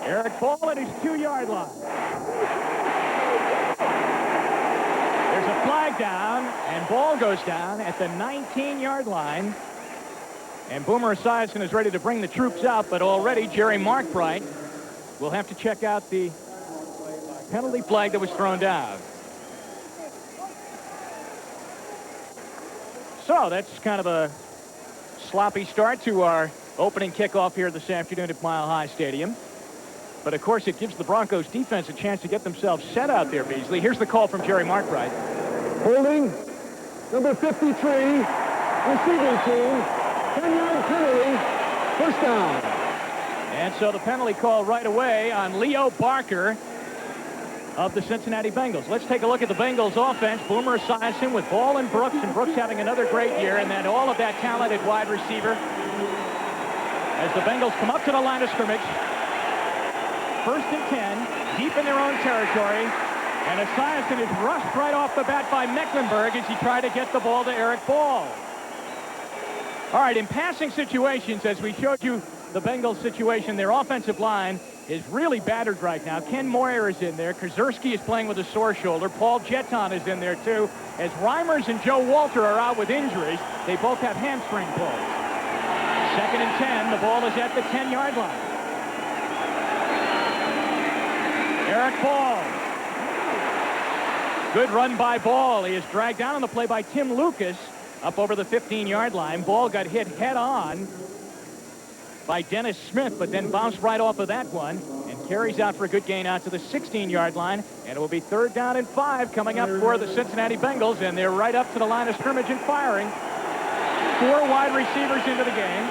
Eric Ball at his 2-yard line. There's a flag down, and Ball goes down at the 19-yard line. And Boomer Esiason is ready to bring the troops out, but already Jerry Markbright will have to check out the penalty flag that was thrown down. So that's kind of a sloppy start to our opening kickoff here this afternoon at Mile High Stadium. But, of course, it gives the Broncos defense a chance to get themselves set out there, Beasley. Here's the call from Jerry Markbright. Holding, number 53, receiving team, 10-yard penalty, first down. And so the penalty call right away on Leo Barker of the Cincinnati Bengals. Let's take a look at the Bengals offense. Boomer Esiason with Ball and Brooks having another great year, and then all of that talented wide receiver. As the Bengals come up to the line of scrimmage, 1st and 10, deep in their own territory, and Esiason is rushed right off the bat by Mecklenburg as he tried to get the ball to Eric Ball. All right, in passing situations, as we showed you the Bengals situation, their offensive line is really battered right now. Ken Moyer is in there. Krzyzewski is playing with a sore shoulder. Paul Jeton is in there, too. As Reimers and Joe Walter are out with injuries, they both have hamstring pulls. 2nd and 10. The ball is at the 10-yard line. Eric Ball. Good run by Ball. He is dragged down on the play by Tim Lucas up over the 15-yard line. Ball got hit head-on by Dennis Smith, but then bounced right off of that one and carries out for a good gain out to the 16-yard line. And it will be 3rd down and 5 coming up for the Cincinnati Bengals, and they're right up to the line of scrimmage and firing. 4 wide receivers into the game.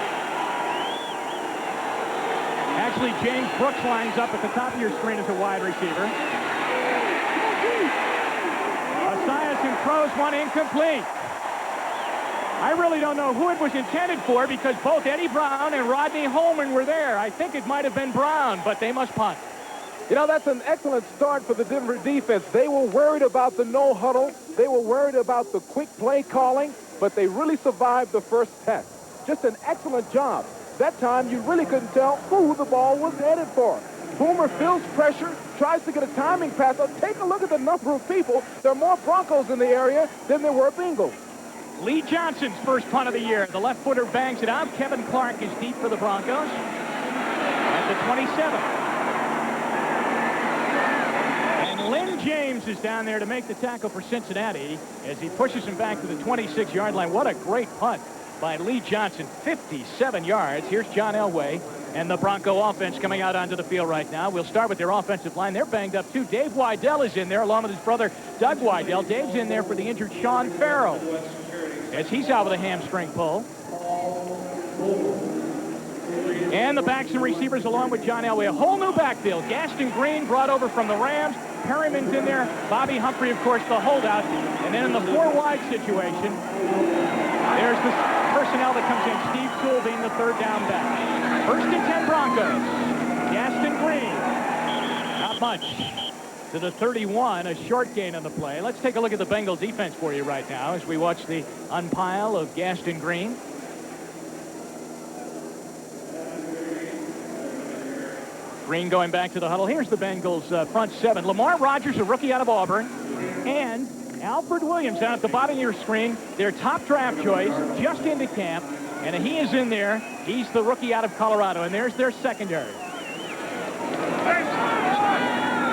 Actually, James Brooks lines up at the top of your screen as a wide receiver. Esiason throws one incomplete. I really don't know who it was intended for because both Eddie Brown and Rodney Holman were there. I think it might have been Brown, but they must punt. You know, that's an excellent start for the Denver defense. They were worried about the no huddle. They were worried about the quick play calling, but they really survived the first test. Just an excellent job. That time, you really couldn't tell who the ball was headed for. Boomer feels pressure, tries to get a timing pass. So take a look at the number of people. There are more Broncos in the area than there were Bengals. Lee Johnson's first punt of the year. The left footer bangs it out. Kevin Clark is deep for the Broncos at the 27. And Lynn James is down there to make the tackle for Cincinnati as he pushes him back to the 26-yard line. What a great punt by Lee Johnson, 57 yards. Here's John Elway and the Bronco offense coming out onto the field right now. We'll start with their offensive line. They're banged up, too. Dave Weidel is in there along with his brother, Doug Weidel. Dave's in there for the injured Sean Farrell as he's out with a hamstring pull. And the backs and receivers along with John Elway. A whole new backfield. Gaston Green brought over from the Rams. Perryman's in there. Bobby Humphrey, of course, the holdout. And then in the 4-wide situation, there's the personnel that comes in. Steve Sewell being the 3rd down back. 1st and 10 Broncos. Gaston Green. Not much. To the 31, a short gain on the play. Let's take a look at the Bengals defense for you right now as we watch the unpile of Gaston Green. Green going back to the huddle. Here's the Bengals front 7. Lamar Rogers, a rookie out of Auburn, and Alfred Williams down at the bottom of your screen, their top draft choice, just into camp, and he is in there. He's the rookie out of Colorado, and there's their secondary.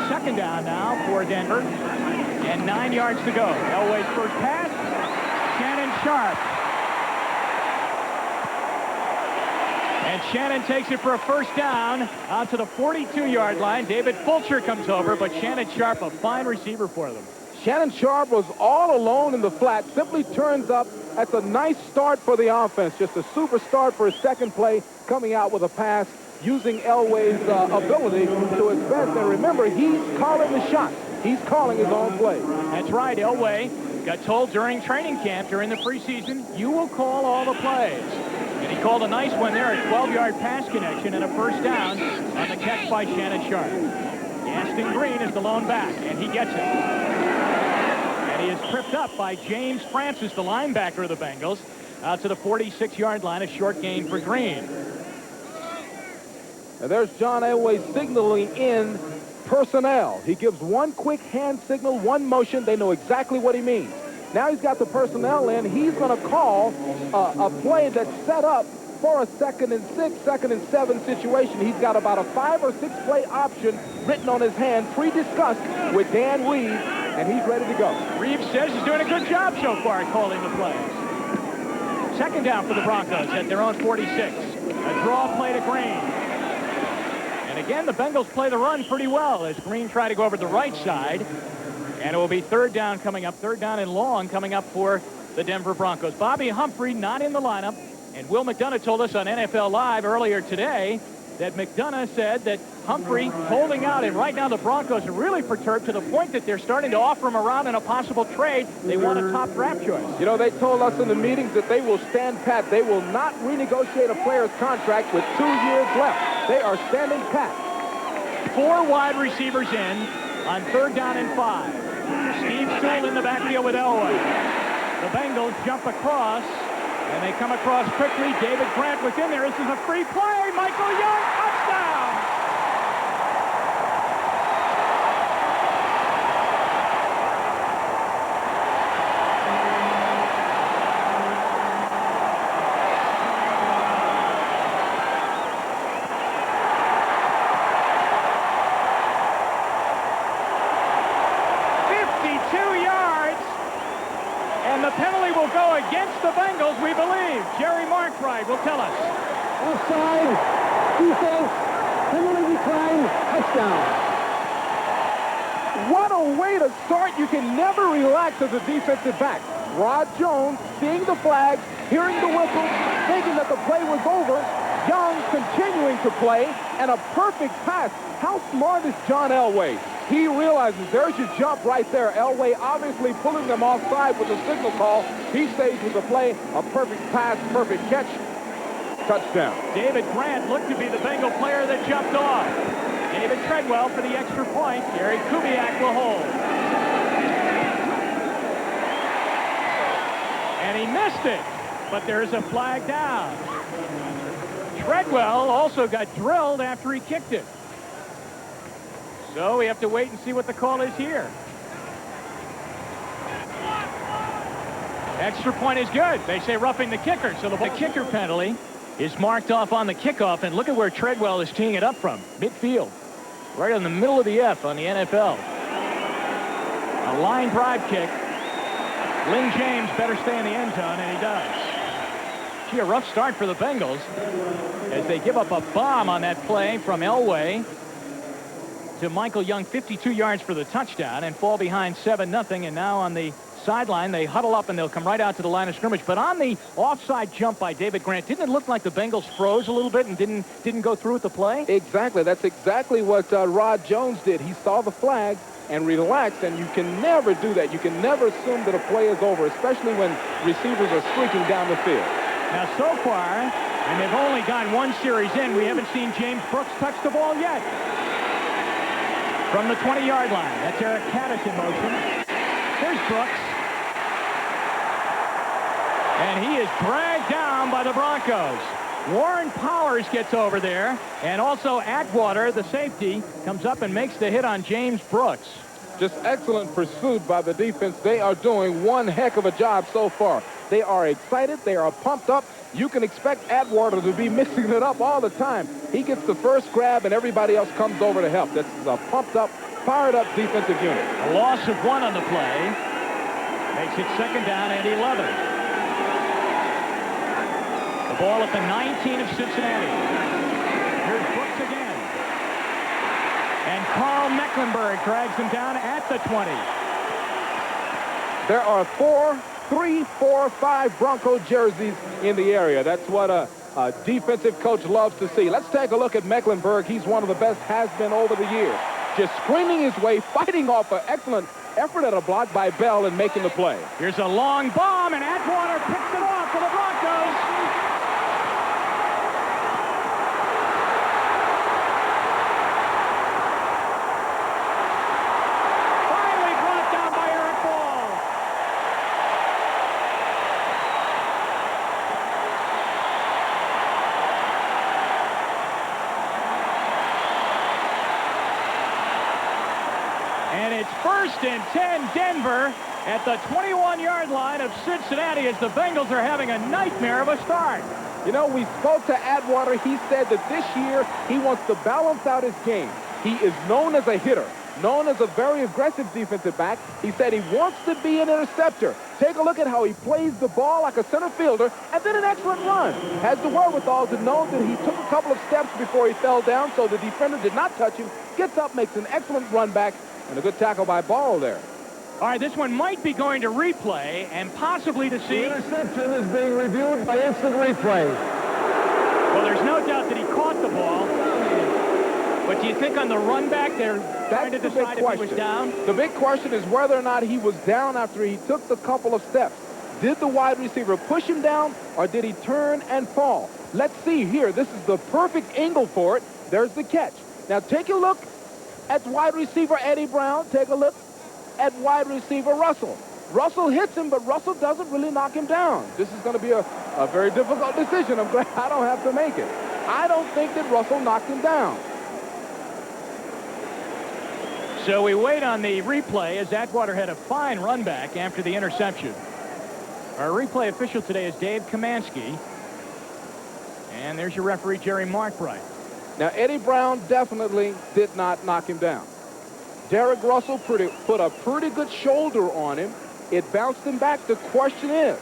2nd down now for Denver, and 9 yards to go. Elway's first pass, Shannon Sharp. And Shannon takes it for a 1st down out to the 42-yard line. David Fulcher comes over, but Shannon Sharp, a fine receiver for them. Shannon Sharp was all alone in the flat, simply turns up. That's a nice start for the offense. Just a super start for his second play, coming out with a pass, using Elway's ability to his best. And remember, he's calling the shots. He's calling his own play. That's right. Elway got told during training camp, during the preseason, you will call all the plays. And he called a nice one there, a 12-yard pass connection and a 1st down on the catch by Shannon Sharp. Gaston Green is the lone back, and he gets it. And he is tripped up by James Francis, the linebacker of the Bengals, out to the 46-yard line, a short gain for Green. And there's John Elway signaling in personnel. He gives one quick hand signal, one motion. They know exactly what he means. Now he's got the personnel in. He's going to call a play that's set up for a 2nd and 6, 2nd and 7 situation. He's got about a 5 or 6 play option written on his hand, pre-discussed with Dan Reeves, and he's ready to go. Reeves says he's doing a good job so far at calling the plays. 2nd down for the Broncos at their own 46. A draw play to Green. And again, the Bengals play the run pretty well as Green tried to go over the right side. And it will be 3rd down coming up, 3rd down and long coming up for the Denver Broncos. Bobby Humphrey not in the lineup. And Will McDonough told us on NFL Live earlier today that McDonough said that Humphrey holding out, and right now the Broncos are really perturbed to the point that they're starting to offer him around in a possible trade. They want a top draft choice. You know, they told us in the meetings that they will stand pat. They will not renegotiate a player's contract with 2 years left. They are standing pat. 4 wide receivers in on 3rd down and 5. Steve Sewell in the backfield with Elway. The Bengals jump across. And they come across quickly. David Grant was in there. This is a free play. Michael Young, touchdown! Go against the Bengals, we believe. Jerry Markbride will tell us. Offside, defense, penalty decline, touchdown. What a way to start. You can never relax as a defensive back. Rod Jones seeing the flag, hearing the whistle, thinking that the play was over. Young continuing to play, and a perfect pass. How smart is John Elway? He realizes there's your jump right there. Elway obviously pulling them offside with a signal call. He stays with the play. A perfect pass, perfect catch. Touchdown. David Grant looked to be the Bengal player that jumped off. David Treadwell for the extra point. Gary Kubiak will hold. And he missed it, but there's a flag down. Treadwell also got drilled after he kicked it. So we have to wait and see what the call is here. Extra point is good. They say roughing the kicker. So the kicker penalty is marked off on the kickoff. And look at where Treadwell is teeing it up from. Midfield. Right in the middle of the F on the NFL. A line drive kick. Lynn James better stay in the end zone, and he does. Gee, a rough start for the Bengals as they give up a bomb on that play from Elway to Michael Young, 52 yards for the touchdown, and fall behind 7-0. And now on the sideline, they huddle up and they'll come right out to the line of scrimmage. But on the offside jump by David Grant, didn't it look like the Bengals froze a little bit and didn't go through with the play? Exactly. That's exactly what Rod Jones did. He saw the flag and relaxed, and you can never do that. You can never assume that a play is over, especially when receivers are streaking down the field. Now, so far, and they've only gotten 1 series in, we haven't seen James Brooks touch the ball yet. From the 20-yard line, that's Eric Caddis in motion. Here's Brooks. And he is dragged down by the Broncos. Warren Powers gets over there, and also Atwater, the safety, comes up and makes the hit on James Brooks. Just excellent pursuit by the defense. They are doing one heck of a job so far. They are excited. They are pumped up. You can expect Atwater to be mixing it up all the time. He gets the first grab, and everybody else comes over to help. This is a pumped up, fired up defensive unit. A loss of 1 on the play. Makes it 2nd down and 11. The ball at the 19 of Cincinnati. Here's Brooks again. And Carl Mecklenburg drags him down at the 20. There are 3, 4, 5 Bronco jerseys in the area. That's what a defensive coach loves to see. Let's take a look at Mecklenburg. He's one of the best has-been over the years. Just screaming his way, fighting off an excellent effort at a block by Bell and making the play. Here's a long bomb, and Atwater picks it off for the Broncos. It's 1st and 10 Denver at the 21-yard line of Cincinnati as the Bengals are having a nightmare of a start. You know, we spoke to Atwater. He said that this year he wants to balance out his game. He is known as a hitter, known as a very aggressive defensive back. He said he wants to be an interceptor. Take a look at how he plays the ball like a center fielder, and then an excellent run. Has the wherewithal to know that he took a couple of steps before he fell down, so the defender did not touch him. Gets up, makes an excellent run back, and a good tackle by Ball there. All right, this one might be going to replay and possibly to see. The interception is being reviewed by instant replay. Well, there's no doubt that he caught the ball. But do you think on the run back they're trying to decide if he was down? The big question is whether or not he was down after he took the couple of steps. Did the wide receiver push him down, or did he turn and fall? Let's see here. This is the perfect angle for it. There's the catch. Now take a look at wide receiver Eddie Brown. Take a look at wide receiver Russell. Russell hits him, but Russell doesn't really knock him down. This is going to be a very difficult decision. I'm glad I don't have to make it. I don't think that Russell knocked him down. So we wait on the replay as Atwater had a fine run back after the interception. Our replay official today is Dave Kamansky. And there's your referee, Jerry Markbright. Now, Eddie Brown definitely did not knock him down. Derek Russell put a pretty good shoulder on him. It bounced him back. The question is,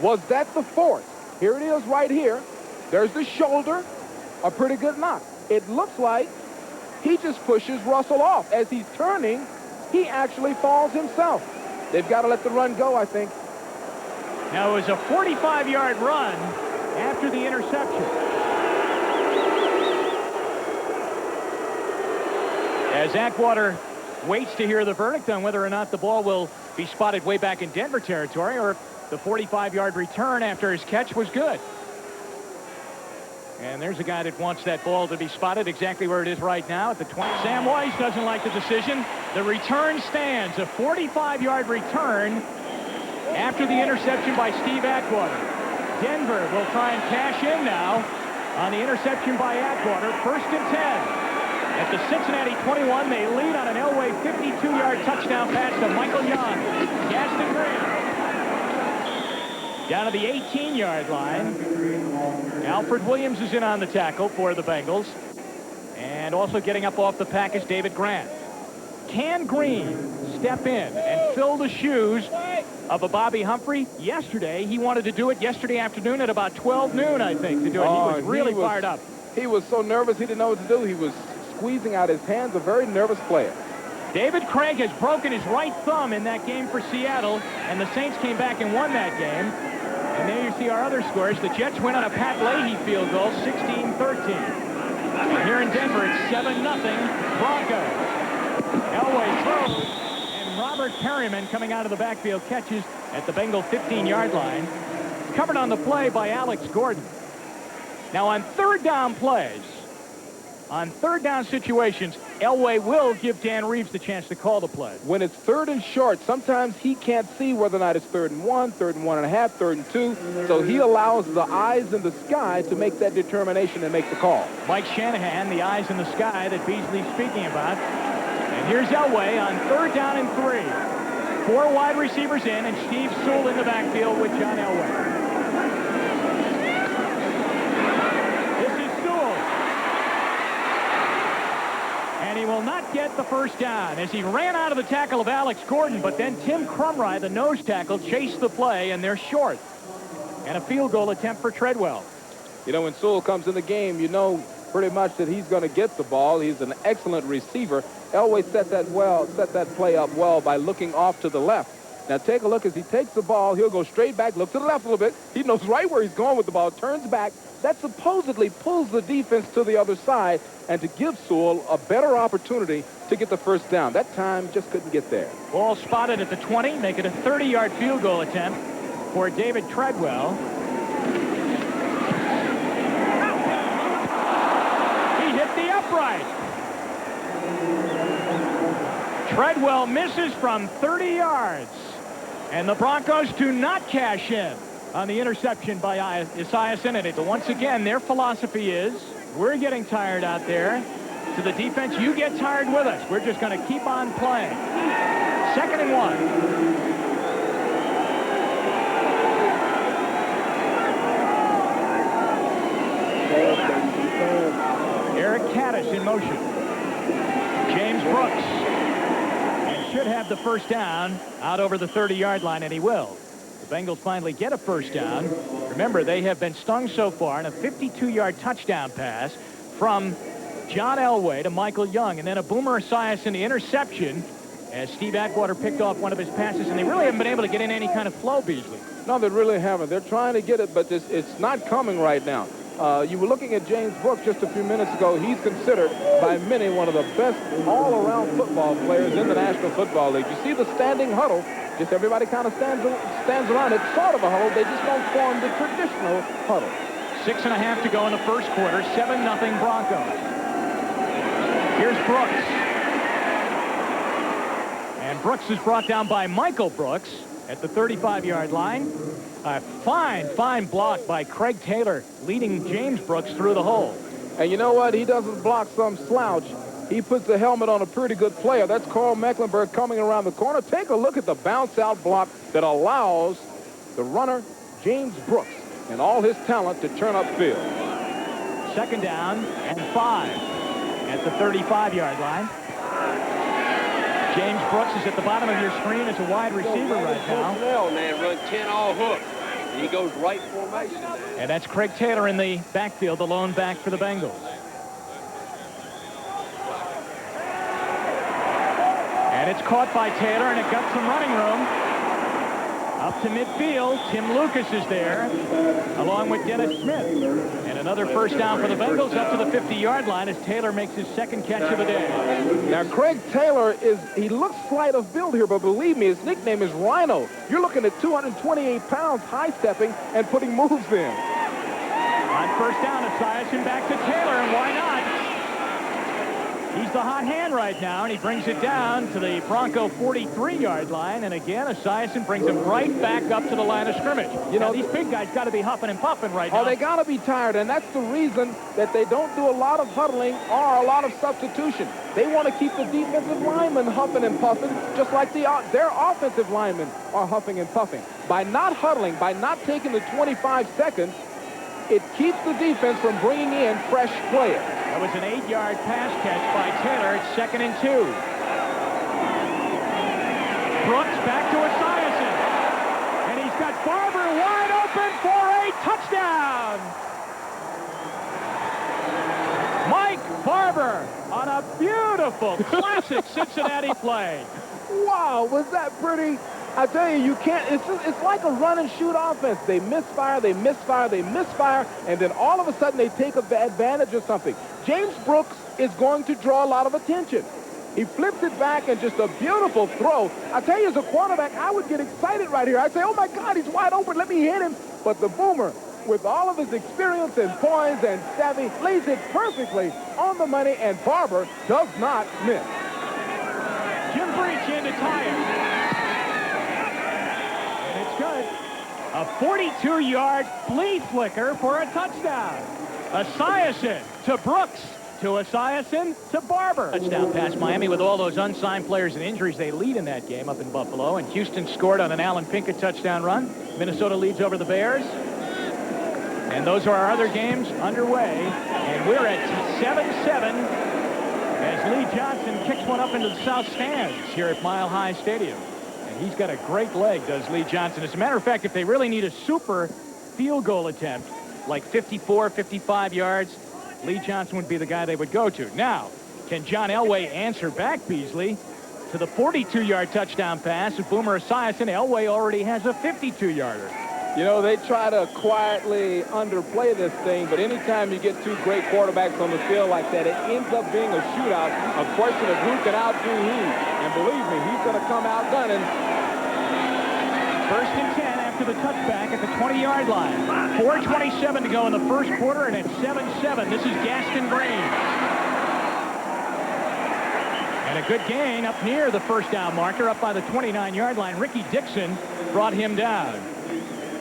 was that the force? Here it is right here. There's the shoulder. A pretty good knock. It looks like he just pushes Russell off. As he's turning, he actually falls himself. They've got to let the run go, I think. Now, it was a 45-yard run after the interception. As Atwater waits to hear the verdict on whether or not the ball will be spotted way back in Denver territory or if the 45-yard return after his catch was good. And there's a guy that wants that ball to be spotted exactly where it is right now at the 20. Sam Weiss doesn't like the decision. The return stands. A 45-yard return after the interception by Steve Atwater. Denver will try and cash in now on the interception by Atwater. 1st and 10. At the Cincinnati 21, they lead on an Elway 52-yard touchdown pass to Michael Young. Gaston Graham down to the 18-yard line. Alfred Williams is in on the tackle for the Bengals. And also getting up off the pack is David Grant. Can Green step in and fill the shoes of a Bobby Humphrey? Yesterday, he wanted to do it yesterday afternoon at about 12 noon, I think, to do it. He was really fired up. He was so nervous he didn't know what to do. He was squeezing out his hands, a very nervous player. David Craig has broken his right thumb in that game for Seattle, and the Saints came back and won that game. And there you see our other scores. The Jets win on a Pat Leahy field goal, 16-13. And here in Denver, it's 7-0 Broncos. Elway throws, and Robert Perryman coming out of the backfield catches at the Bengal 15-yard line. Covered on the play by Alex Gordon. Now on third down plays, on third down situations, Elway will give Dan Reeves the chance to call the play. When it's 3rd and short, sometimes he can't see whether or not it's 3rd and 1, 3rd and 1.5, 3rd and 2. So he allows the eyes in the sky to make that determination and make the call. Mike Shanahan, the eyes in the sky that Beasley's speaking about. And here's Elway on 3rd down and 3. 4 wide receivers in, and Steve Sewell in the backfield with John Elway. And he will not get the first down as he ran out of the tackle of Alex Gordon, but then Tim Crumry, the nose tackle, chased the play, and they're short. And a field goal attempt for Treadwell. You know, when Sewell comes in the game, you know pretty much that he's going to get the ball. He's an excellent receiver. Elway set that play up well by looking off to the left. Now take a look as he takes the ball. He'll go straight back, look to the left a little bit. He knows right where he's going with the ball, turns back. That supposedly pulls the defense to the other side and to give Sewell a better opportunity to get the first down. That time just couldn't get there. Ball spotted at the 20, make it a 30-yard field goal attempt for David Treadwell. He hit the upright. Treadwell misses from 30 yards. And the Broncos do not cash in on the interception by Esiason. And once again, their philosophy is, we're getting tired out there. to the defense, you get tired with us. We're just going to keep on playing. 2nd and 1. Eric Caddis in motion. James Brooks. And should have the first down out over the 30-yard line, and he will. The Bengals finally get a first down. Remember, they have been stung so far in a 52-yard touchdown pass from John Elway to Michael Young, and then a Boomer Esiason interception as Steve Atwater picked off one of his passes, and they really haven't been able to get in any kind of flow, Beasley. No, they really haven't. They're trying to get it, but it's not coming right now. You were looking at James Brooks just a few minutes ago. He's considered by many one of the best all-around football players in the National Football League. You see the standing huddle. Just everybody kind of stands around. It's sort of a huddle. They just don't form the traditional huddle. 6.5 to go in the first quarter. 7-0 Broncos. Here's Brooks. And Brooks is brought down by Michael Brooks at the 35-yard line. A fine block by Craig Taylor, leading James Brooks through the hole. And you know what? He doesn't block some slouch. He puts the helmet on a pretty good player. That's Carl Mecklenburg coming around the corner. Take a look at the bounce-out block that allows the runner, James Brooks, and all his talent to turn upfield. 2nd down and 5 at the 35-yard line. James Brooks is at the bottom of your screen as a wide receiver right now. Man, run 10 all hook. And he goes right formation. And that's Craig Taylor in the backfield, the lone back for the Bengals. And it's caught by Taylor, and it got some running room. Up to midfield, Tim Lucas is there, along with Dennis Smith. And another first down for the Bengals up to the 50-yard line as Taylor makes his 2nd catch of the day. Now, Craig Taylor he looks slight of build here, but believe me, his nickname is Rhino. You're looking at 228 pounds, high-stepping and putting moves in. On first down, Esiason back to Taylor, and why not? He's the hot hand right now, and he brings it down to the Bronco 43-yard line. And again, Esiason brings him right back up to the line of scrimmage. You know, these big guys got to be huffing and puffing right now. Oh, they got to be tired, and that's the reason that they don't do a lot of huddling or a lot of substitution. They want to keep the defensive linemen huffing and puffing, just like their offensive linemen are huffing and puffing. By not huddling, by not taking the 25 seconds, it keeps the defense from bringing in fresh players. That was an 8-yard pass catch by Taylor. It's 2nd and 2. Brooks back to Esiason. And he's got Barber wide open for a touchdown. Mike Barber on a beautiful classic Cincinnati play. Wow, was that pretty? I tell you, you can't, it's like a run and shoot offense. They misfire, they misfire, they misfire, and then all of a sudden they take advantage of something. James Brooks is going to draw a lot of attention. He flips it back and just a beautiful throw. I tell you, as a quarterback, I would get excited right here. I'd say, oh my God, he's wide open, let me hit him. But the Boomer, with all of his experience and poise and savvy, lays it perfectly on the money, and Barber does not miss. Jim Breach in to tie it. Good. A 42-yard flea flicker for a touchdown. Esiason to Brooks, to Esiason to Barber. Touchdown pass Miami with all those unsigned players and injuries. They lead in that game up in Buffalo, and Houston scored on an Alan Pinkett touchdown run. Minnesota leads over the Bears. And those are our other games underway. And we're at 7-7 as Lee Johnson kicks one up into the south stands here at Mile High Stadium. He's got a great leg, does Lee Johnson. As a matter of fact, if they really need a super field goal attempt, like 54, 55 yards, Lee Johnson would be the guy they would go to. Now, can John Elway answer back, Beasley, to the 42-yard touchdown pass of Boomer Esiason? Elway already has a 52-yarder. You know, they try to quietly underplay this thing, but anytime you get two great quarterbacks on the field like that, it ends up being a shootout, a question of who can outdo who. And believe me, he's going to come out gunning. 1st and 10 after the touchback at the 20-yard line. 4:27 to go in the first quarter, and it's 7-7. This is Gaston Green. And a good gain up near the first down marker, up by the 29-yard line. Ricky Dixon brought him down.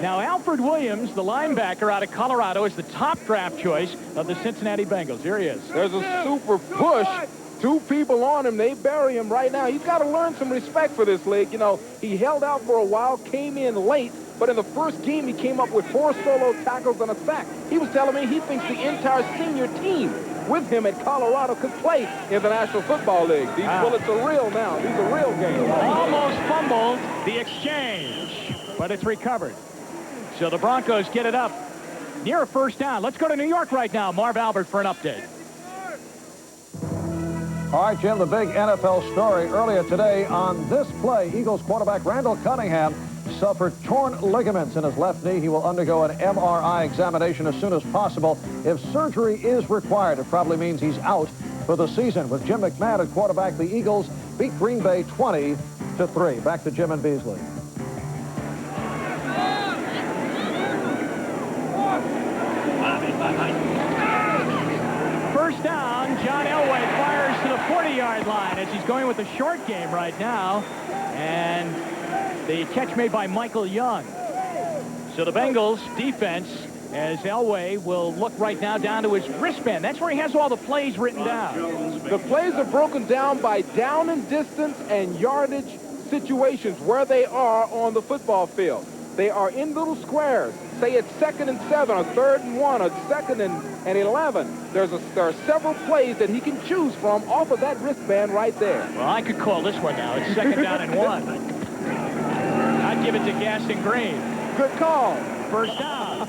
Now, Alfred Williams, the linebacker out of Colorado, is the top draft choice of the Cincinnati Bengals. Here he is. There's a super push. 2 people on him. They bury him right now. He's got to learn some respect for this league. You know, he held out for a while, came in late, but in the first game, he came up with 4 solo tackles and a sack. He was telling me he thinks the entire senior team with him at Colorado could play in the National Football League. These bullets are real now. These are real games. Almost fumbled the exchange, but it's recovered. So the Broncos get it up near a first down. Let's go to New York right now. Marv Albert for an update. All right, Jim, the big NFL story earlier today on this play. Eagles quarterback Randall Cunningham suffered torn ligaments in his left knee. He will undergo an MRI examination as soon as possible. If surgery is required, it probably means he's out for the season. With Jim McMahon at quarterback, the Eagles beat Green Bay 20-3. Back to Jim and Beasley. First down, John Elway fires to the 40-yard line as he's going with the short game right now. And the catch made by Michael Young. So the Bengals defense, as Elway will look right now down to his wristband. That's where he has all the plays written down. The plays are broken down by down and distance and yardage situations where they are on the football field. They are in little squares. Say it's 2nd and 7 or 3rd and 1 or 2nd and 11. There are several plays that he can choose from off of that wristband right there. Well, I could call this one now. It's 2nd down and 1. I'd give it to Gaston Green. Good call. First down.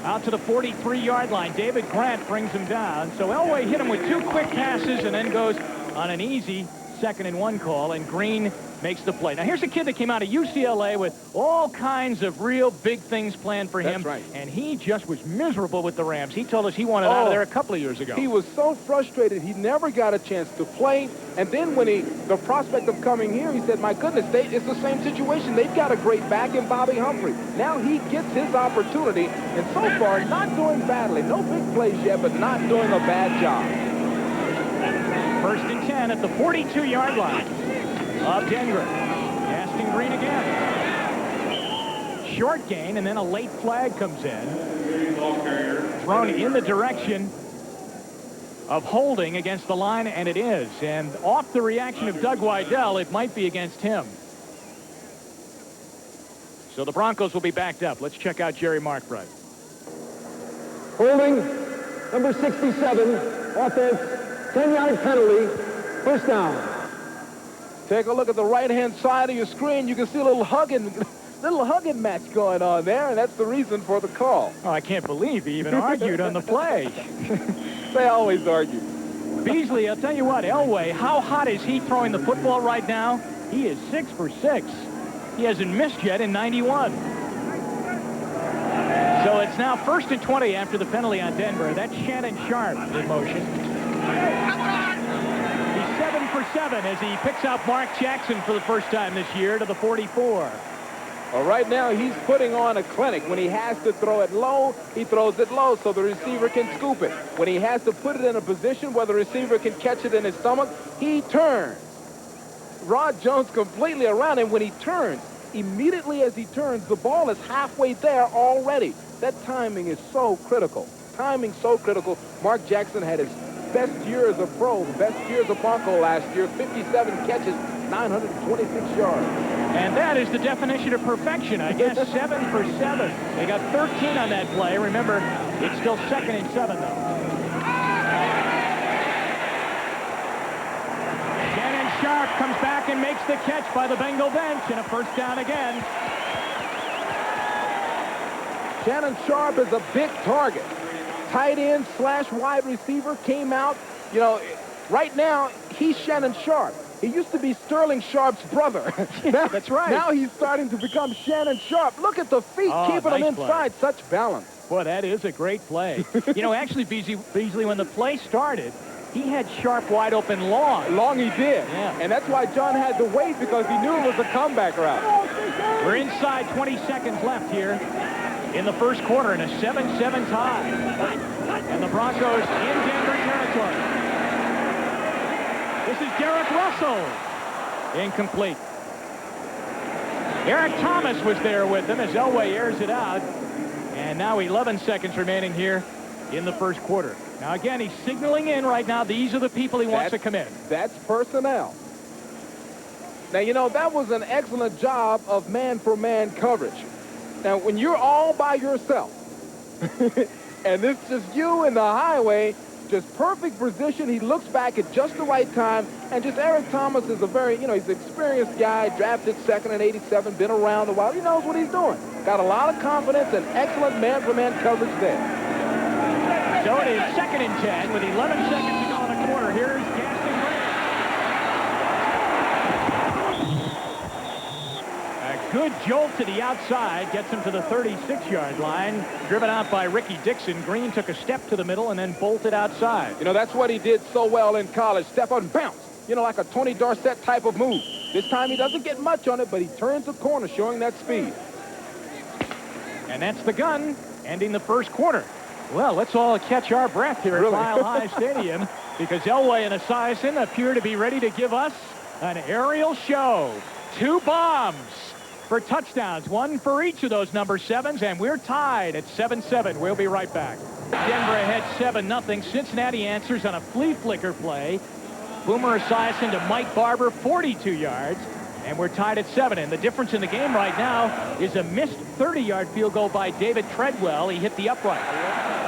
Out to the 43-yard line. David Grant brings him down. So Elway hit him with 2 quick passes and then goes on an easy 2nd and 1 call, and Green makes the play. Now, here's a kid that came out of UCLA with all kinds of real big things planned for him. That's right. And he just was miserable with the Rams. He told us he wanted out of there a couple of years ago. He was so frustrated he never got a chance to play. And then when the prospect of coming here, he said, my goodness, it's the same situation. They've got a great back in Bobby Humphrey. Now he gets his opportunity, and so far, not doing badly. No big plays yet, but not doing a bad job. 1st and 10 at the 42-yard line of Denver. Gaston Green again. Short gain, and then a late flag comes in. Thrown in the direction of holding against the line, and it is. And off the reaction of Doug Weidel, it might be against him. So the Broncos will be backed up. Let's check out Jerry Markbright. Holding, number 67, offense, 10-yard penalty, first down. Take a look at the right-hand side of your screen. You can see a little hugging match going on there, and that's the reason for the call. Oh, I can't believe he even argued on the play. They always argue. Beasley, I'll tell you what, Elway, how hot is he throwing the football right now? He is 6 for 6. He hasn't missed yet in 91. So it's now 1st and 20 after the penalty on Denver. That's Shannon Sharp in motion. He's 7 for 7 as he picks out Mark Jackson for the first time this year to the 44. Well, right now he's putting on a clinic. When he has to throw it low, he throws it low so the receiver can scoop it. When he has to put it in a position where the receiver can catch it in his stomach, he turns. Rod Jones completely around him when he turns. Immediately as he turns, the ball is halfway there already. That timing is so critical. Timing so critical. Mark Jackson had his best year as a pro, best year as a Bronco last year, 57 catches, 926 yards. And that is the definition of perfection, I guess. 7 for 7. They got 13 on that play. Remember, it's still 2nd and 7, though. Shannon Sharp comes back and makes the catch by the Bengal bench, and a first down again. Shannon Sharp is a big target. Tight end / wide receiver came out. You know, right now, he's Shannon Sharp. He used to be Sterling Sharp's brother. That's right. Now he's starting to become Shannon Sharp. Look at the feet, keeping him inside. Play. Such balance. Boy, that is a great play. You know, actually, Beasley, when the play started, he had Sharp wide open long. Long he did. Yeah. And that's why John had to wait, because he knew it was a comeback route. We're inside 20 seconds left here in the first quarter in a 7-7 tie. And the Broncos in Denver territory. This is Derek Russell. Incomplete. Eric Thomas was there with them as Elway airs it out. And now 11 seconds remaining here in the first quarter. Now, again, he's signaling in right now. These are the people he wants to come in. That's personnel. Now, you know, that was an excellent job of man-for-man coverage. Now, when you're all by yourself, and it's just you in the highway, just perfect position. He looks back at just the right time. And just Eric Thomas is a very, you know, he's an experienced guy, drafted second in '87, been around a while. He knows what he's doing. Got a lot of confidence and excellent man-for-man coverage there. So it is 2nd and 10 with 11 seconds to go in the quarter. Here's Gaston Green. A good jolt to the outside gets him to the 36-yard line. Driven out by Ricky Dixon. Green took a step to the middle and then bolted outside. You know, that's what he did so well in college. Step out and bounce. You know, like a Tony Dorsett type of move. This time he doesn't get much on it, but he turns the corner, showing that speed. And that's the gun, ending the first quarter. Well, let's all catch our breath here at Mile High Stadium, because Elway and Esiason appear to be ready to give us an aerial show. 2 bombs for touchdowns, 1 for each of those number 7s, and we're tied at 7-7. We'll be right back. Denver ahead 7-0. Cincinnati answers on a flea flicker play. Boomer Esiason to Mike Barber, 42 yards. And we're tied at 7. And the difference in the game right now is a missed 30-yard field goal by David Treadwell. He hit the upright.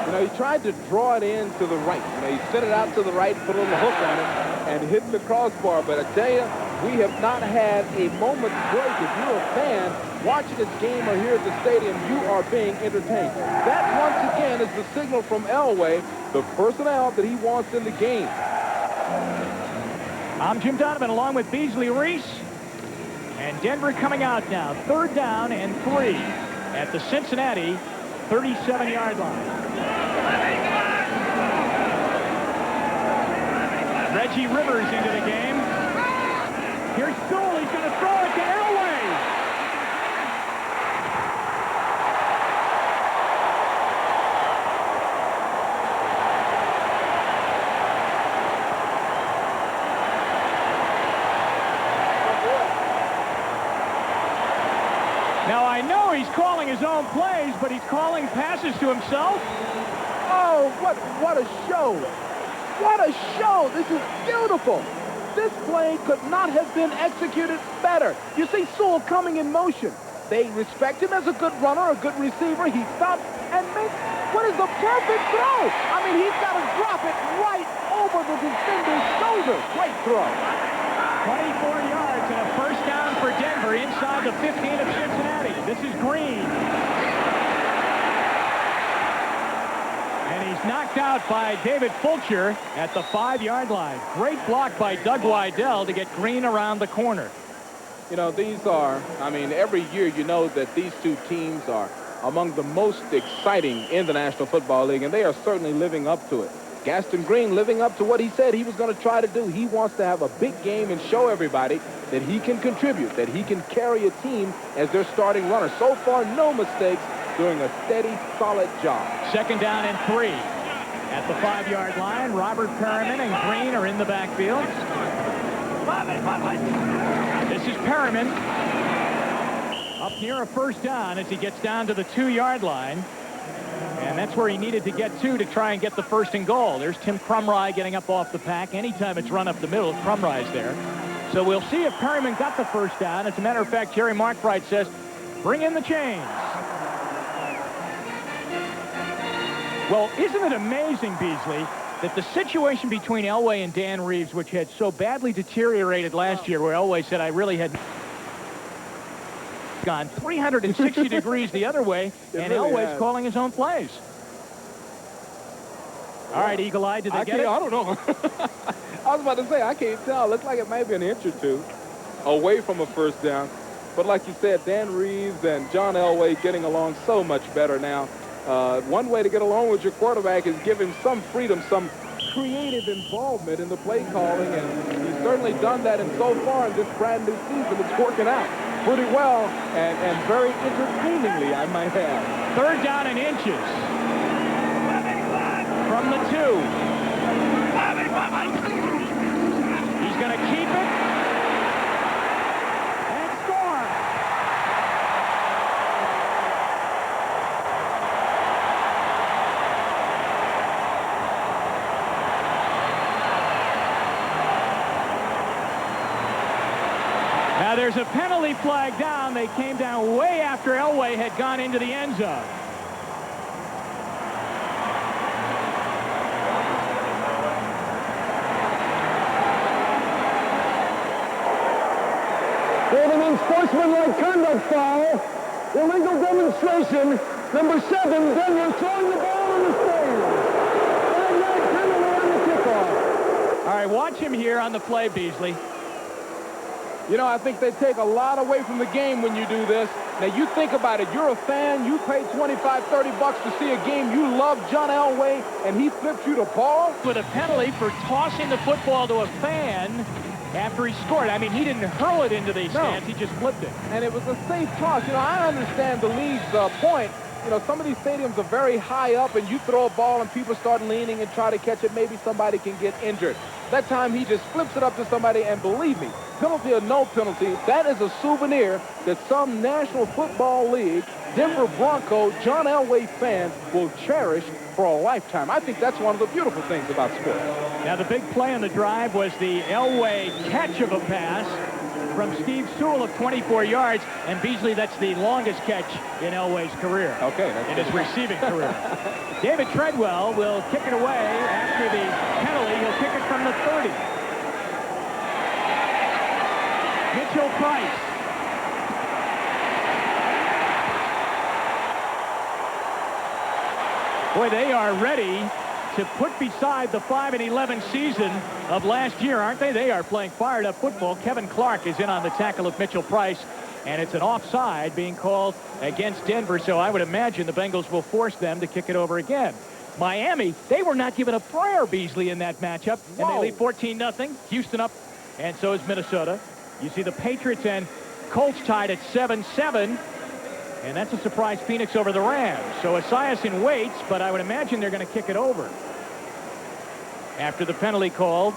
You know, he tried to draw it in to the right. You know, he sent it out to the right, put a little hook on it, and hit the crossbar. But I tell you, we have not had a moment's break. If you're a fan watching this game or here at the stadium, you are being entertained. That, once again, is the signal from Elway, the personnel that he wants in the game. I'm Jim Donovan along with Beasley Reese. And Denver coming out now. 3rd down and 3 at the Cincinnati 37-yard line. Reggie Rivers into the game. Here's Sewell. He's going to throw it to Elway. Now, I know he's calling his own plays, but he's calling passes to himself. Oh, what a show. What a show. This is beautiful. This play could not have been executed better. You see Sewell coming in motion. They respect him as a good runner, a good receiver. He stops and makes what is the perfect throw. I mean, he's got to drop it right over the defender's shoulder. Great throw. 24 yards and a first down for Denver inside the 15 of Cincinnati. This is Green. And he's knocked out by David Fulcher at the 5-yard line. Great block by Doug Weidel to get Green around the corner. You know, these are, I mean, every year you know that these two teams are among the most exciting in the National Football League, and they are certainly living up to it. Gaston Green living up to what he said he was going to try to do. He wants to have a big game and show everybody that he can contribute, that he can carry a team as their starting runner. So far, no mistakes, doing a steady, solid job. 2nd down and 3 at the 5-yard line. Robert Perriman and Green are in the backfield. This is Perriman up near a first down as he gets down to the 2-yard line. And that's where he needed to get to try and get the 1st and goal. There's Tim Crumry getting up off the pack. Anytime it's run up the middle, Crumry's there. So we'll see if Perriman got the 1st down. As a matter of fact, Jerry Markbright says, bring in the chains. Well, isn't it amazing, Beasley, that the situation between Elway and Dan Reeves, which had so badly deteriorated last year, where Elway said, I really had gone 360 degrees the other way, and really Elway's calling his own plays. All right, Eagle-Eye, did they get it? I don't know. I was about to say, I can't tell. Looks like it might be an inch or two away from a 1st down. But like you said, Dan Reeves and John Elway getting along so much better now. One way to get along with your quarterback is give him some freedom, some creative involvement in the play calling, and he's certainly done that, and so far in this brand new season, it's working out pretty well and very entertainingly, I might add. 3rd down and inches from the 2. He's going to keep it and score. there's a penalty flag down. They came down way after Elway had gone into the end zone. For an unsportsmanlike conduct foul, illegal demonstration, number 7, Denver throwing the ball in the stands. 5-yard penalty on the kickoff. All right, watch him here on the play, Beasley. You know, I think they take a lot away from the game when you do this. Now, you think about it. You're a fan. You paid $25, $30 to see a game. You love John Elway, and he flips you the ball? With a penalty for tossing the football to a fan after he scored. I mean, he didn't hurl it into the stands. He just flipped it. And it was a safe toss. You know, I understand the league's point. You know, some of these stadiums are very high up, and you throw a ball and people start leaning and try to catch it. Maybe somebody can get injured. That time, he just flips it up to somebody, and believe me, penalty or no penalty, that is a souvenir that some National Football League, Denver Bronco, John Elway fans will cherish for a lifetime. I think that's one of the beautiful things about sports. Now, the big play on the drive was the Elway catch of a pass from Steve Sewell of 24 yards, and Beasley, that's the longest catch in Elway's career. Okay. That's in his receiving career. David Treadwell will kick it away after the penalty. He'll kick it from the 30. Mitchell Price. Boy, they are ready to put beside the 5-11 season of last year, aren't they? They are playing fired-up football. Kevin Clark is in on the tackle of Mitchell Price, and it's an offside being called against Denver, so I would imagine the Bengals will force them to kick it over again. Miami, they were not given a prayer, Beasley, in that matchup, and they lead 14-0. Houston up, and so is Minnesota. You see the Patriots and Colts tied at 7-7. And that's a surprise Phoenix over the Rams. So Esiason waits, but I would imagine they're going to kick it over. After the penalty called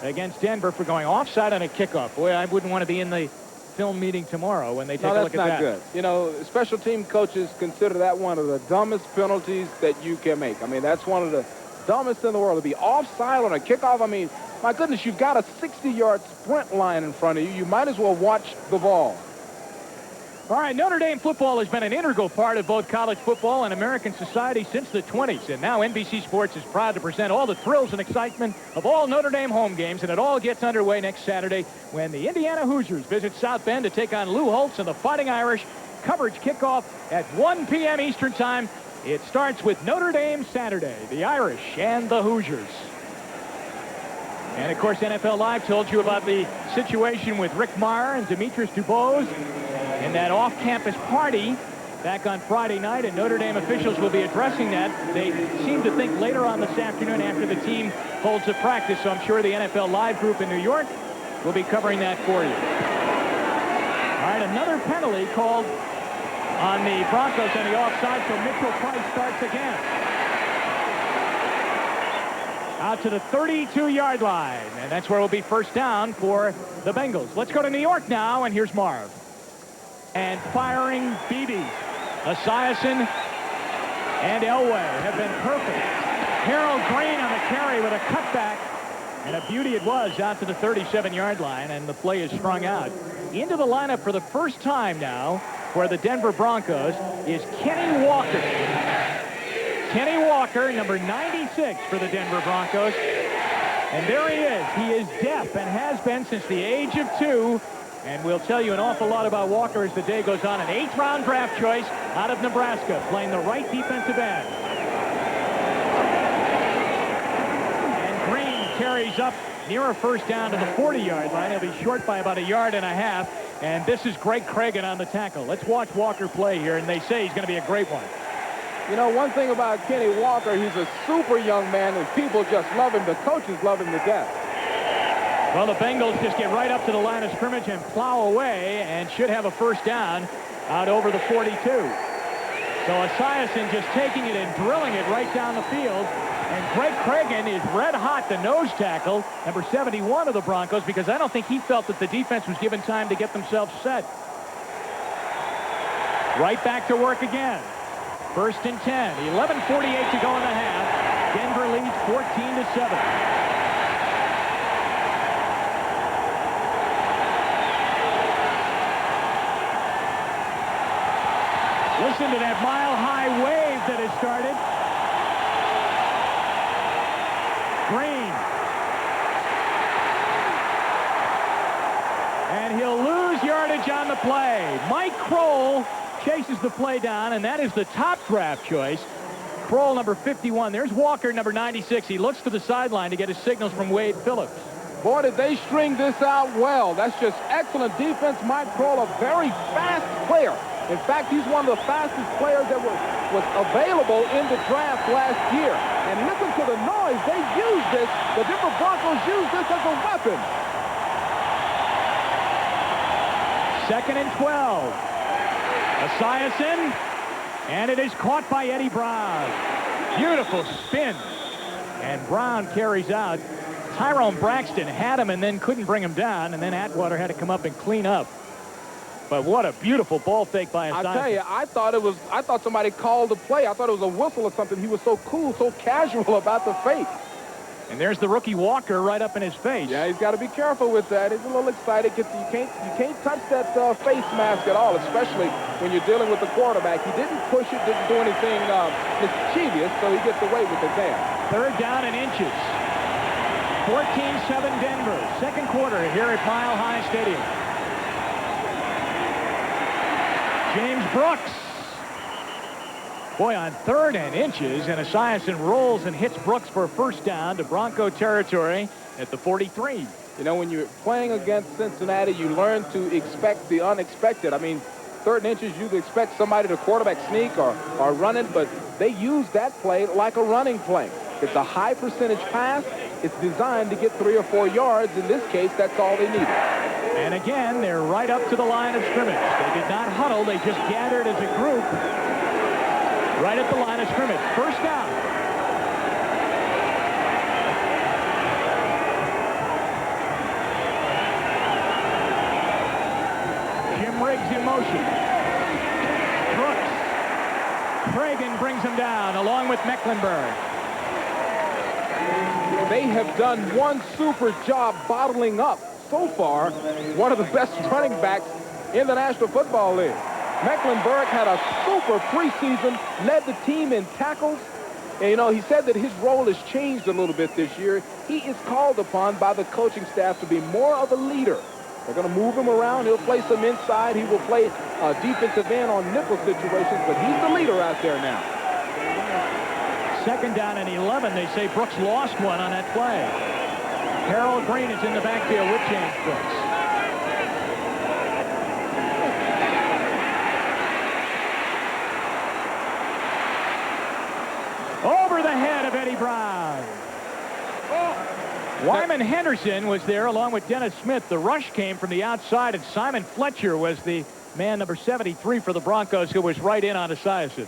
against Denver for going offside on a kickoff. Boy, I wouldn't want to be in the film meeting tomorrow when they take a look at that. That's not good. You know, special team coaches consider that one of the dumbest penalties that you can make. I mean, that's one of the dumbest in the world. To be offside on a kickoff, I mean, my goodness, you've got a 60-yard sprint line in front of you. You might as well watch the ball. All right, Notre Dame football has been an integral part of both college football and American society since the 20s. And now NBC Sports is proud to present all the thrills and excitement of all Notre Dame home games. And it all gets underway next Saturday when the Indiana Hoosiers visit South Bend to take on Lou Holtz and the Fighting Irish. Coverage kickoff at 1 p.m. Eastern Time. It starts with Notre Dame Saturday, the Irish and the Hoosiers. And, of course, NFL Live told you about the situation with Rick Maher and Demetrius Dubose and that off-campus party back on Friday night, and Notre Dame officials will be addressing that. They seem to think later on this afternoon after the team holds a practice, so I'm sure the NFL Live group in New York will be covering that for you. All right, another penalty called on the Broncos on the offside, so Mitchell Price starts again. Out to the 32-yard line, and that's where it will be first down for the Bengals. Let's go to New York now, and here's Marv. And firing BBs. Esiason and Elway have been perfect. Harold Green on the carry with a cutback, and a beauty it was out to the 37-yard line, and the play is strung out. Into the lineup for the first time now for the Denver Broncos is Kenny Walker. Kenny Walker, number 96 for the Denver Broncos. And there he is. He is deaf and has been since the age of 2. And we'll tell you an awful lot about Walker as the day goes on. An 8th-round draft choice out of Nebraska, playing the right defensive end. And Green carries up near a first down to the 40-yard line. He'll be short by about 1.5 yards. And this is Greg Cragen on the tackle. Let's watch Walker play here, and they say he's going to be a great one. You know, one thing about Kenny Walker, he's a super young man, and people just love him. The coaches love him to death. Well, the Bengals just get right up to the line of scrimmage and plow away and should have a first down out over the 42. So Esiason just taking it and drilling it right down the field. And Greg Cragen is red hot, the nose tackle, number 71 of the Broncos, because I don't think he felt that the defense was given time to get themselves set. Right back to work again. First and 10. 11:48 to go in the half. Denver leads 14-7. Listen to that mile-high wave that has started. Green. And he'll lose yardage on the play. Mike Kroll chases the play down, and that is the top draft choice. Kroll, number 51. There's Walker, number 96. He looks to the sideline to get his signals from Wade Phillips. Boy, did they string this out well. That's just excellent defense. Mike Kroll, a very fast player. In fact, he's one of the fastest players that was available in the draft last year. And listen to the noise. They used this. The Denver Broncos used this as a weapon. 2nd and 12. Esiason, and it is caught by Eddie Brown. Beautiful spin. And Brown carries out. Tyrone Braxton had him and then couldn't bring him down, and then Atwater had to come up and clean up. But what a beautiful ball fake by Esiason. I tell you, I thought somebody called the play. I thought it was a whistle or something. He was so cool, so casual about the fake. And there's the rookie Walker right up in his face. Yeah, he's got to be careful with that. He's a little excited. You can't touch that face mask at all, especially when you're dealing with the quarterback. He didn't push it, didn't do anything mischievous, so he gets away with it there. 3rd down and inches. 14-7 Denver. Second quarter here at Mile High Stadium. James Brooks. Boy, on 3rd and inches, and Esiason rolls and hits Brooks for a first down to Bronco territory at the 43. You know, when you're playing against Cincinnati, you learn to expect the unexpected. I mean, 3rd and inches, you'd expect somebody to quarterback sneak or run it, but they use that play like a running play. It's a high percentage pass. It's designed to get 3 or 4 yards. In this case, that's all they needed. And again, they're right up to the line of scrimmage. They did not huddle. They just gathered as a group right at the line of scrimmage. First down. Jim Riggs in motion. Brooks. Cragen brings him down along with Mecklenburg. They have done one super job bottling up, so far, one of the best running backs in the National Football League. Mecklenburg had a super preseason, led the team in tackles. And, you know, he said that his role has changed a little bit this year. He is called upon by the coaching staff to be more of a leader. They're going to move him around. He'll play some inside. He will play defensive end on nickel situations, but he's the leader out there now. 2nd down and 11. They say Brooks lost one on that play. Harold Green is in the backfield with James Brooks. Over the head of Eddie Brown. Wyman Henderson was there along with Dennis Smith. The rush came from the outside, and Simon Fletcher was the man number 73 for the Broncos, who was right in on Esiason.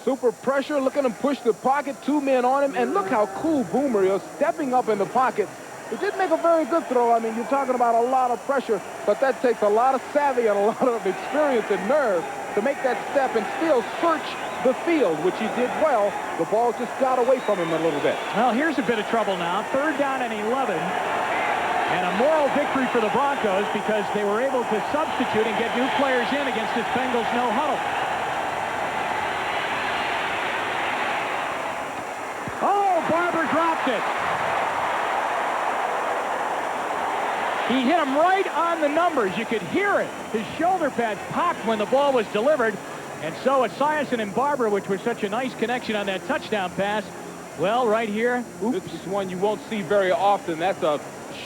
Super pressure. Look at him push the pocket. 2 men on him. And look how cool Boomer is stepping up in the pocket. It didn't make a very good throw. I mean, you're talking about a lot of pressure, but that takes a lot of savvy and a lot of experience and nerve to make that step and still search the field, which he did well. The ball just got away from him a little bit. Well, here's a bit of trouble now. 3rd down and 11. And a moral victory for the Broncos because they were able to substitute and get new players in against this Bengals no huddle. Oh, Barber dropped it. He hit him right on the numbers. You could hear it. His shoulder pads popped when the ball was delivered. And so Esiason and Barber, which was such a nice connection on that touchdown pass, well, right here. Oops. This is one you won't see very often. That's a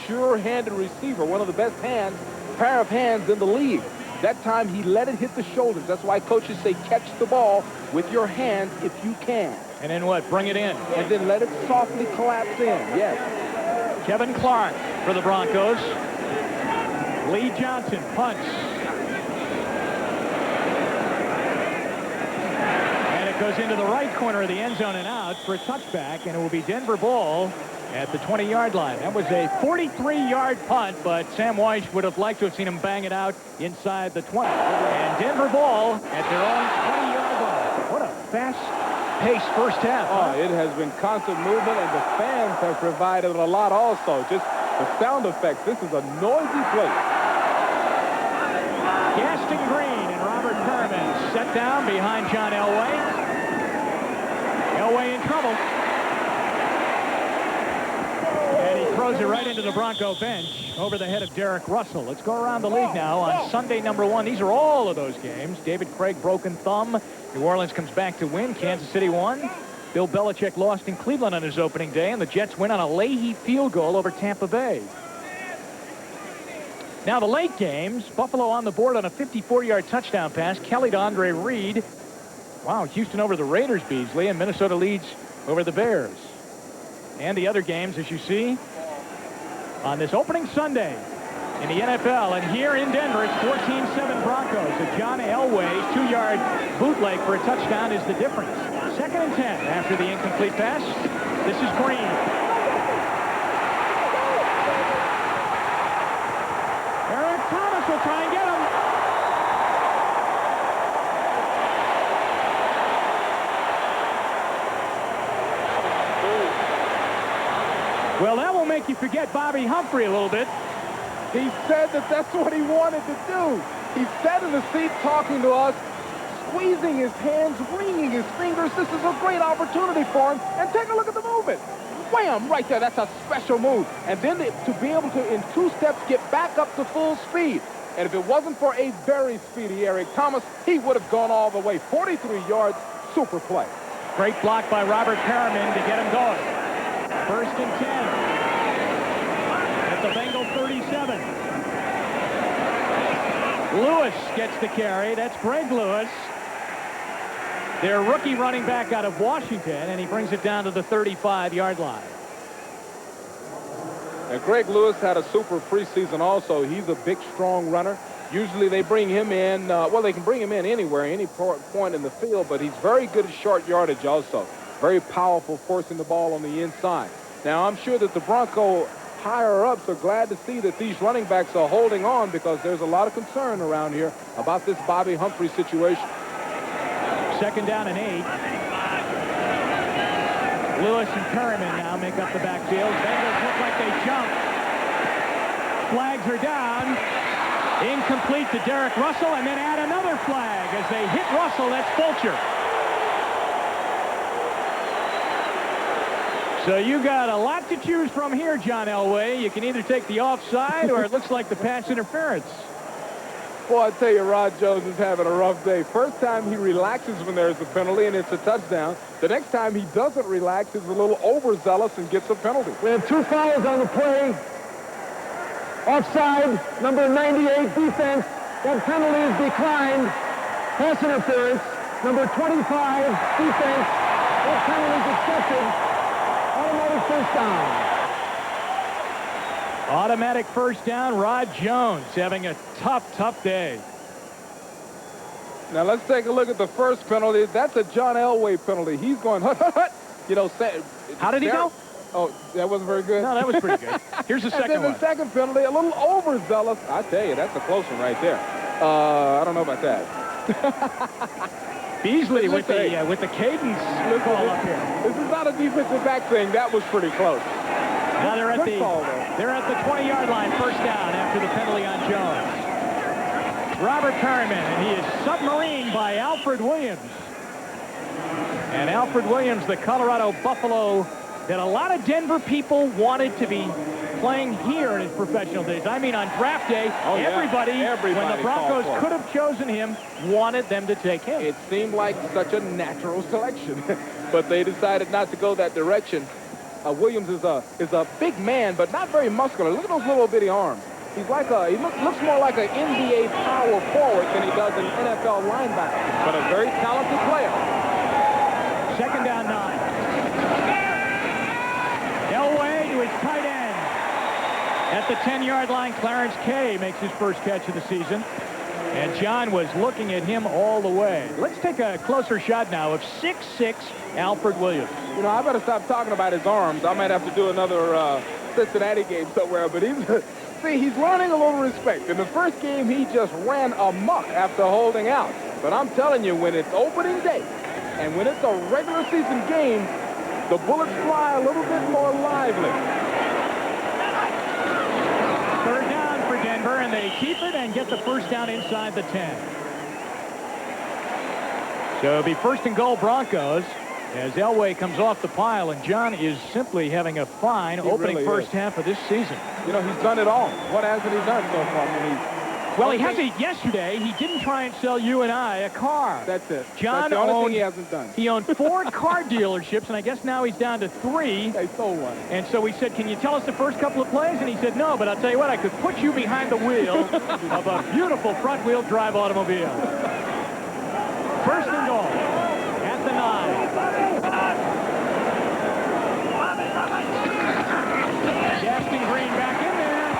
sure-handed receiver, one of the best pair of hands in the league. That time he let it hit the shoulders. That's why coaches say catch the ball with your hands if you can. And then what? Bring it in. And then let it softly collapse in. Yes. Kevin Clark for the Broncos. Lee Johnson punts. And it goes into the right corner of the end zone and out for a touchback, and it will be Denver ball at the 20-yard line. That was a 43-yard punt, but Sam Weiss would have liked to have seen him bang it out inside the 20. And Denver ball at their own 20-yard line. What a fast-paced first half. Oh, it has been constant movement, and the fans have provided a lot also. Just the sound effects. This is a noisy place. Gaston Green and Robert Kerman set down behind John Elway. Elway in trouble. And he throws it right into the Bronco bench over the head of Derek Russell. Let's go around the league now on Sunday #1. These are all of those games. David Craig, broken thumb. New Orleans comes back to win. Kansas City won. Bill Belichick lost in Cleveland on his opening day, and the Jets win on a Leahy field goal over Tampa Bay. Now the late games, Buffalo on the board on a 54-yard touchdown pass. Kelly to Andre Reed. Wow, Houston over the Raiders, Beasley, and Minnesota leads over the Bears. And the other games, as you see, on this opening Sunday in the NFL. And here in Denver, it's 14-7 Broncos. A John Elway 2-yard bootleg for a touchdown is the difference. 2nd and 10 after the incomplete pass. This is Green. Eric Thomas will try and get him. Well, that will make you forget Bobby Humphrey a little bit. He said that that's what he wanted to do. He sat in the seat talking to us, squeezing his hands, wringing his fingers. This is a great opportunity for him. And take a look at the movement. Wham! Right there. That's a special move. And then to be able to, in 2 steps, get back up to full speed. And if it wasn't for a very speedy Eric Thomas, he would have gone all the way. 43 yards, super play. Great block by Robert Perriman to get him going. 1st and 10. At the Bengal 37. Lewis gets the carry. That's Greg Lewis, their rookie running back out of Washington, and he brings it down to the 35-yard line. And Greg Lewis had a super preseason also. He's a big, strong runner. Usually they bring him in, well, they can bring him in anywhere, any point in the field, but he's very good at short yardage also. Very powerful, forcing the ball on the inside. Now, I'm sure that the Bronco higher-ups are glad to see that these running backs are holding on, because there's a lot of concern around here about this Bobby Humphrey situation. 2nd down and 8. Lewis and Perriman now make up the backfield. Bengals look like they jump. Flags are down. Incomplete to Derek Russell, and then add another flag as they hit Russell. That's Fulcher. So you got a lot to choose from here, John Elway. You can either take the offside, or it looks like the pass interference. Boy, I tell you, Rod Jones is having a rough day. First time he relaxes when there's a penalty and it's a touchdown. The next time he doesn't relax, he's a little overzealous and gets a penalty. We have 2 fouls on the play. Offside, number 98 defense. That penalty is declined. Pass interference, number 25 defense. That penalty is accepted. Automatic first down. Automatic first down. Rod Jones having a tough day. Now let's take a look at the first penalty. That's a John Elway penalty. He's going hut, hut, hut. You know, how did he go? Oh, that wasn't very good? No, that was pretty good. Here's the second and then one. the second penalty, a little overzealous. I tell you, that's a close one right there. I don't know about that. Beasley with the cadence call up here. This is not a defensive back thing. That was pretty close. Now they're at the 20-yard line, first down after the penalty on Jones. Robert Perriman, and he is submarined by Alfred Williams. And Alfred Williams, the Colorado Buffalo that a lot of Denver people wanted to be playing here in his professional days. I mean, on draft day, everybody, when the Broncos could have chosen him, wanted them to take him. It seemed like such a natural selection, but they decided not to go that direction. Williams is a big man, but not very muscular. Look at those little bitty arms. He's like he looks more like an NBA power forward than he does an NFL linebacker, but a very talented player. 2nd down 9. Elway to his tight end. At the 10-yard line, Clarence Kay makes his first catch of the season. And John was looking at him all the way. Let's take a closer shot now of 6'6" Alfred Williams. You know, I better stop talking about his arms. I might have to do another Cincinnati game somewhere, but he's learning a little respect. In the first game, he just ran amok after holding out. But I'm telling you, when it's opening day and when it's a regular season game, the bullets fly a little bit more lively. 3rd down for Denver, and they keep it and get the first down inside the 10. So it'll be 1st and goal Broncos as Elway comes off the pile, and John is simply having a fine opening really first is. half of this season. You know, he's done it all. What hasn't he done so far? I mean, Well, he hasn't. Yesterday, he didn't try and sell you and I a car. That's it. John That's the only owned, thing he hasn't done. He owned 4 car dealerships, and I guess now he's down to 3. They sold one. And so we said, can you tell us the first couple of plays? And he said, no, but I'll tell you what, I could put you behind the wheel of a beautiful front-wheel drive automobile. 1st and goal at the 9. Gaston Green back in there.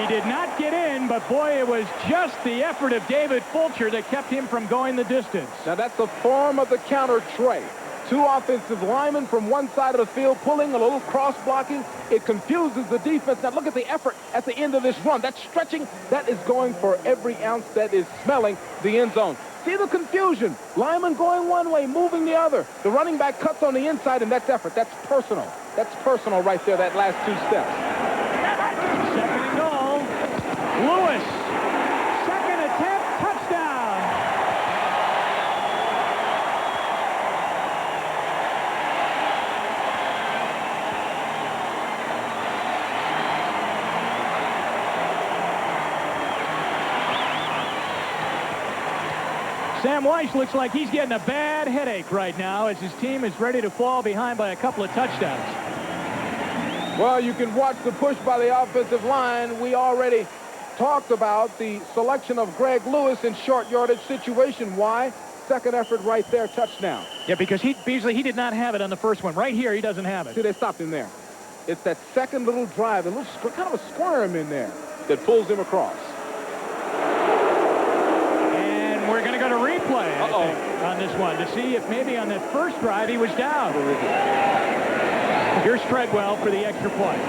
He did not get in, but boy, it was just the effort of David Fulcher that kept him from going the distance. Now, that's the form of the counter tray. 2 offensive linemen from one side of the field pulling a little cross-blocking. It confuses the defense. Now, look at the effort at the end of this run. That stretching, that is going for every ounce that is smelling the end zone. See the confusion. Lineman going one way, moving the other. The running back cuts on the inside, and that's effort. That's personal. That's personal right there, that last 2 steps. 2nd and goal. Lewis. 2nd attempt, touchdown. Sam Weiss looks like he's getting a bad headache right now as his team is ready to fall behind by a couple of touchdowns. Well, you can watch the push by the offensive line. We already talked about the selection of Greg Lewis in short yardage situation. Why? 2nd effort right there, touchdown. Yeah, because Beasley, he did not have it on the first one. Right here, he doesn't have it. See, they stopped him there. It's that second little drive, a little kind of a squirm in there that pulls him across. And we're going to go to replay, I think, on this one to see if maybe on that first drive he was down. Here's Treadwell for the extra point.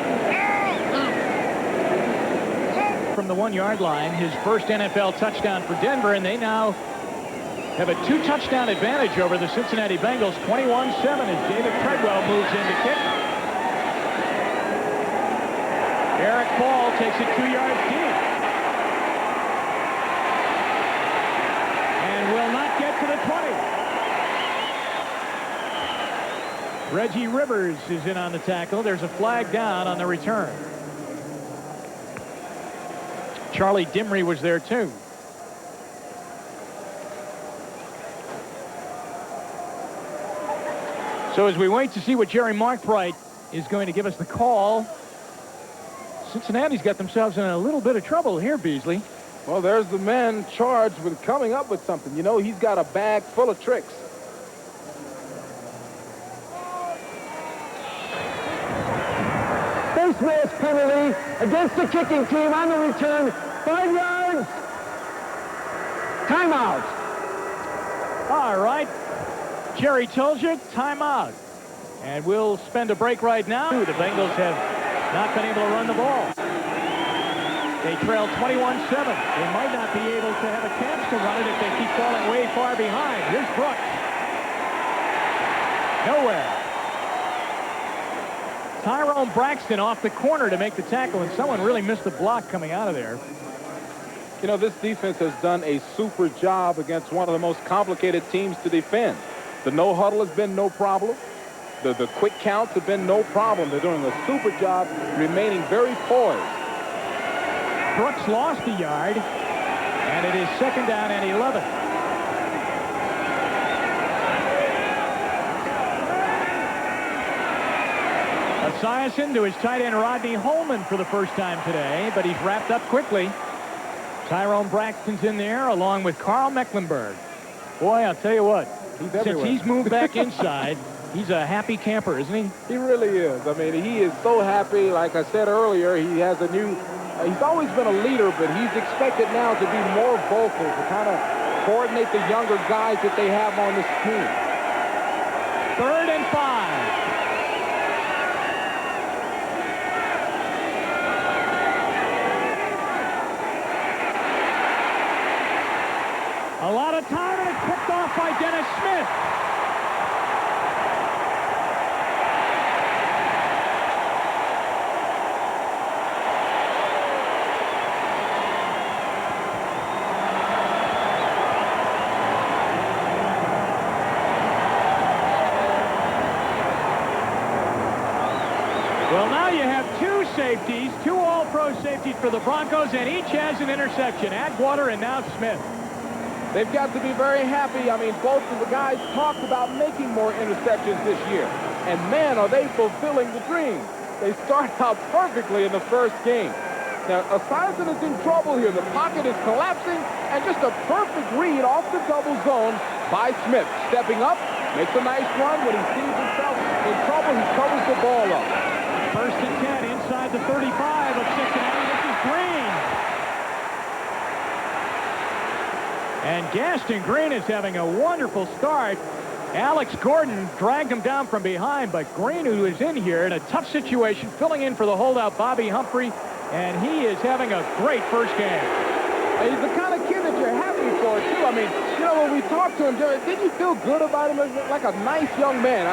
From the 1-yard line, his first NFL touchdown for Denver, and they now have a 2-touchdown advantage over the Cincinnati Bengals, 21-7 as David Treadwell moves in to kick. Eric Ball takes it 2 yards deep. And will not get to the 20. Reggie Rivers is in on the tackle. There's a flag down on the return. Charlie Dimry was there too. So as we wait to see what Jerry Markbright is going to give us the call, Cincinnati's got themselves in a little bit of trouble here, Beasley. Well, there's the man charged with coming up with something. You know, he's got a bag full of tricks. Face mask penalty against the kicking team on the return. 5 yards. Timeout. All right. Jerry told you, timeout. And we'll spend a break right now. The Bengals have not been able to run the ball. They trail 21-7. They might not be able to have a chance to run it if they keep falling way far behind. Here's Brooks. Nowhere. Tyrone Braxton off the corner to make the tackle, and someone really missed the block coming out of there. You know, this defense has done a super job against one of the most complicated teams to defend. The no huddle has been no problem. The quick counts have been no problem. They're doing a super job remaining very poised. Brooks lost a yard, and it is 2nd down and 11. Esiason to his tight end Rodney Holman for the first time today, but he's wrapped up quickly. Tyrone Braxton's in there along with Carl Mecklenburg. Boy, I'll tell you what, since he's moved back inside, he's a happy camper, isn't he? He really is. I mean, he is so happy. Like I said earlier, he has a new... he's always been a leader, but he's expected now to be more vocal, to kind of coordinate the younger guys that they have on this team. 3rd and 5. A lot of time, and it's picked off by Dennis Smith. Well, now you have two safeties, two all-pro safeties for the Broncos, and each has an interception. Atwater and now Smith. They've got to be very happy. I mean, both of the guys talked about making more interceptions this year. And, man, are they fulfilling the dream. They start out perfectly in the first game. Now, Esiason is in trouble here. The pocket is collapsing, and just a perfect read off the double zone by Smith. Stepping up, makes a nice run. When he sees himself in trouble, he covers the ball up. First and 10 inside the 35 of Cincinnati. This is Green. And Gaston Green is having a wonderful start. Alex Gordon dragged him down from behind, but Green, who is in here in a tough situation, filling in for the holdout Bobby Humphrey, and he is having a great first game. And he's the kind of kid that you're happy for, too. I mean, you know, when we talked to him, didn't you feel good about him? Like a nice young man.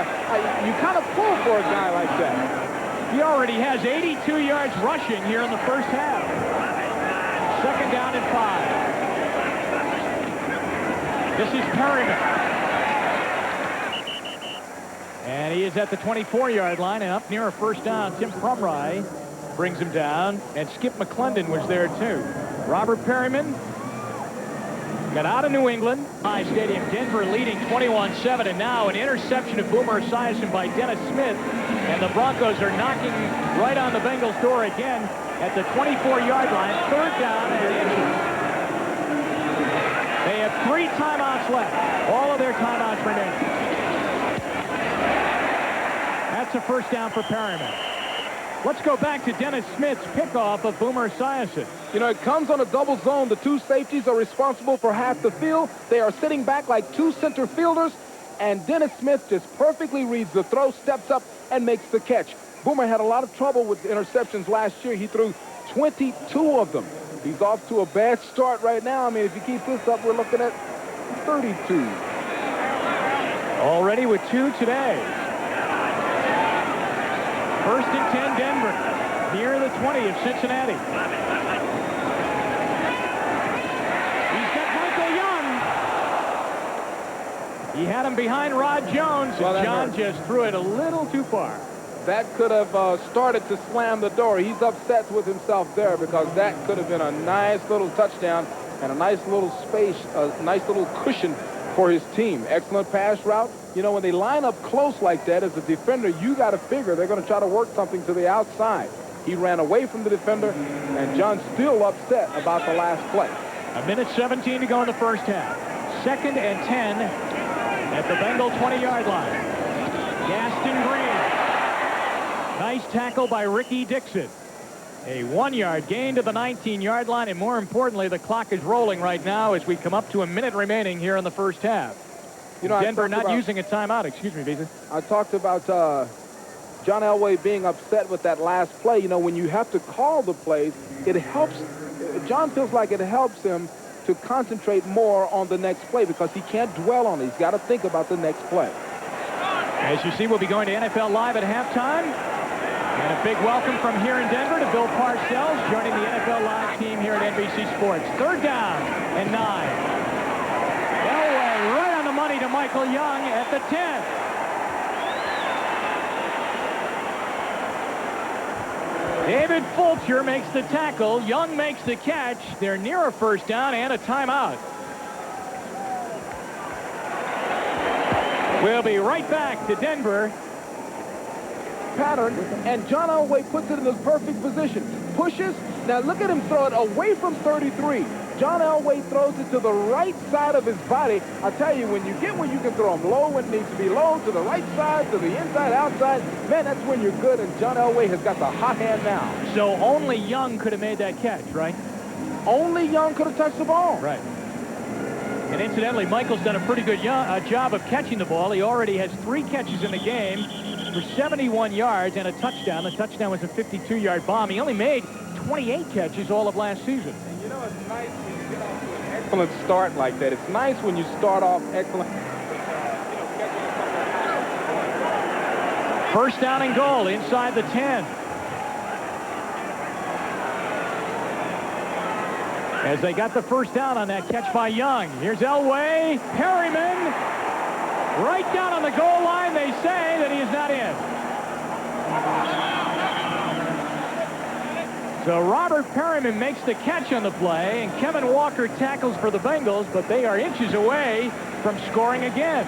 You kind of pull for a guy like that. He already has 82 yards rushing here in the first half. Second down and 5. This is Perryman. And he is at the 24-yard line and up near a first down. Tim Crumry brings him down, and Skip McClendon was there too. Robert Perryman got out of New England. High Stadium, Denver leading 21-7, and now an interception of Boomer Esiason by Dennis Smith, and the Broncos are knocking right on the Bengals' door again at the 24-yard line. Third down and inches. They have 3 timeouts left. All of their timeouts remaining. That's a first down for Perryman. Let's go back to Dennis Smith's pickoff of Boomer Esiason. You know, it comes on a double zone. The two safeties are responsible for half the field. They are sitting back like two center fielders, and Dennis Smith just perfectly reads the throw, steps up, and makes the catch. Boomer had a lot of trouble with interceptions last year. He threw 22 of them. He's off to a bad start right now. I mean, if you keep this up, we're looking at 32. Already with 2 today. First and 10, Denver, near the 20 of Cincinnati. He's got Michael Young. He had him behind Rod Jones, and John just threw it a little too far. That could have started to slam the door. He's upset with himself there because that could have been a nice little touchdown and a nice little space, a nice little cushion for his team. Excellent pass route. You know, when they line up close like that as a defender, you got to figure they're going to try to work something to the outside. He ran away from the defender, and John's still upset about the last play. 1:17 to go in the first half. Second and 10 at the Bengal 20-yard line. Gaston Green. Nice tackle by Ricky Dixon. A 1-yard gain to the 19-yard line, and more importantly, the clock is rolling right now as we come up to a minute remaining here in the first half. You know, Denver not using a timeout. Excuse me, Visa. I talked about John Elway being upset with that last play. You know, when you have to call the plays, it helps. John feels like it helps him to concentrate more on the next play because he can't dwell on it. He's got to think about the next play. As you see, we'll be going to NFL Live at halftime. And a big welcome from here in Denver to Bill Parcells, joining the NFL Live team here at NBC Sports. Third down and 9. Elway right on the money to Michael Young at the 10. David Fulcher makes the tackle. Young makes the catch. They're near a first down and a timeout. We'll be right back to Denver. Pattern, and John Elway puts it in the perfect position. Pushes. Now look at him throw it away from 33. John Elway throws it to the right side of his body. I tell you, when you get where you can throw them low when it needs to be low, to the right side, to the inside, outside, man, that's when you're good, and John Elway has got the hot hand now. So only Young could have made that catch, right? Only Young could have touched the ball. Right. And incidentally, Michael's done a pretty good job of catching the ball. He already has 3 catches in the game for 71 yards and a touchdown. The touchdown was a 52-yard bomb. He only made 28 catches all of last season. And you know, it's nice when you get off to an excellent start like that. It's nice when you start off excellent. First down and goal inside the 10. As they got the first down on that catch by Young. Here's Elway. Perryman. Right down on the goal line. They say that he is not in. So Robert Perryman makes the catch on the play, and Kevin Walker tackles for the Bengals, but they are inches away from scoring again.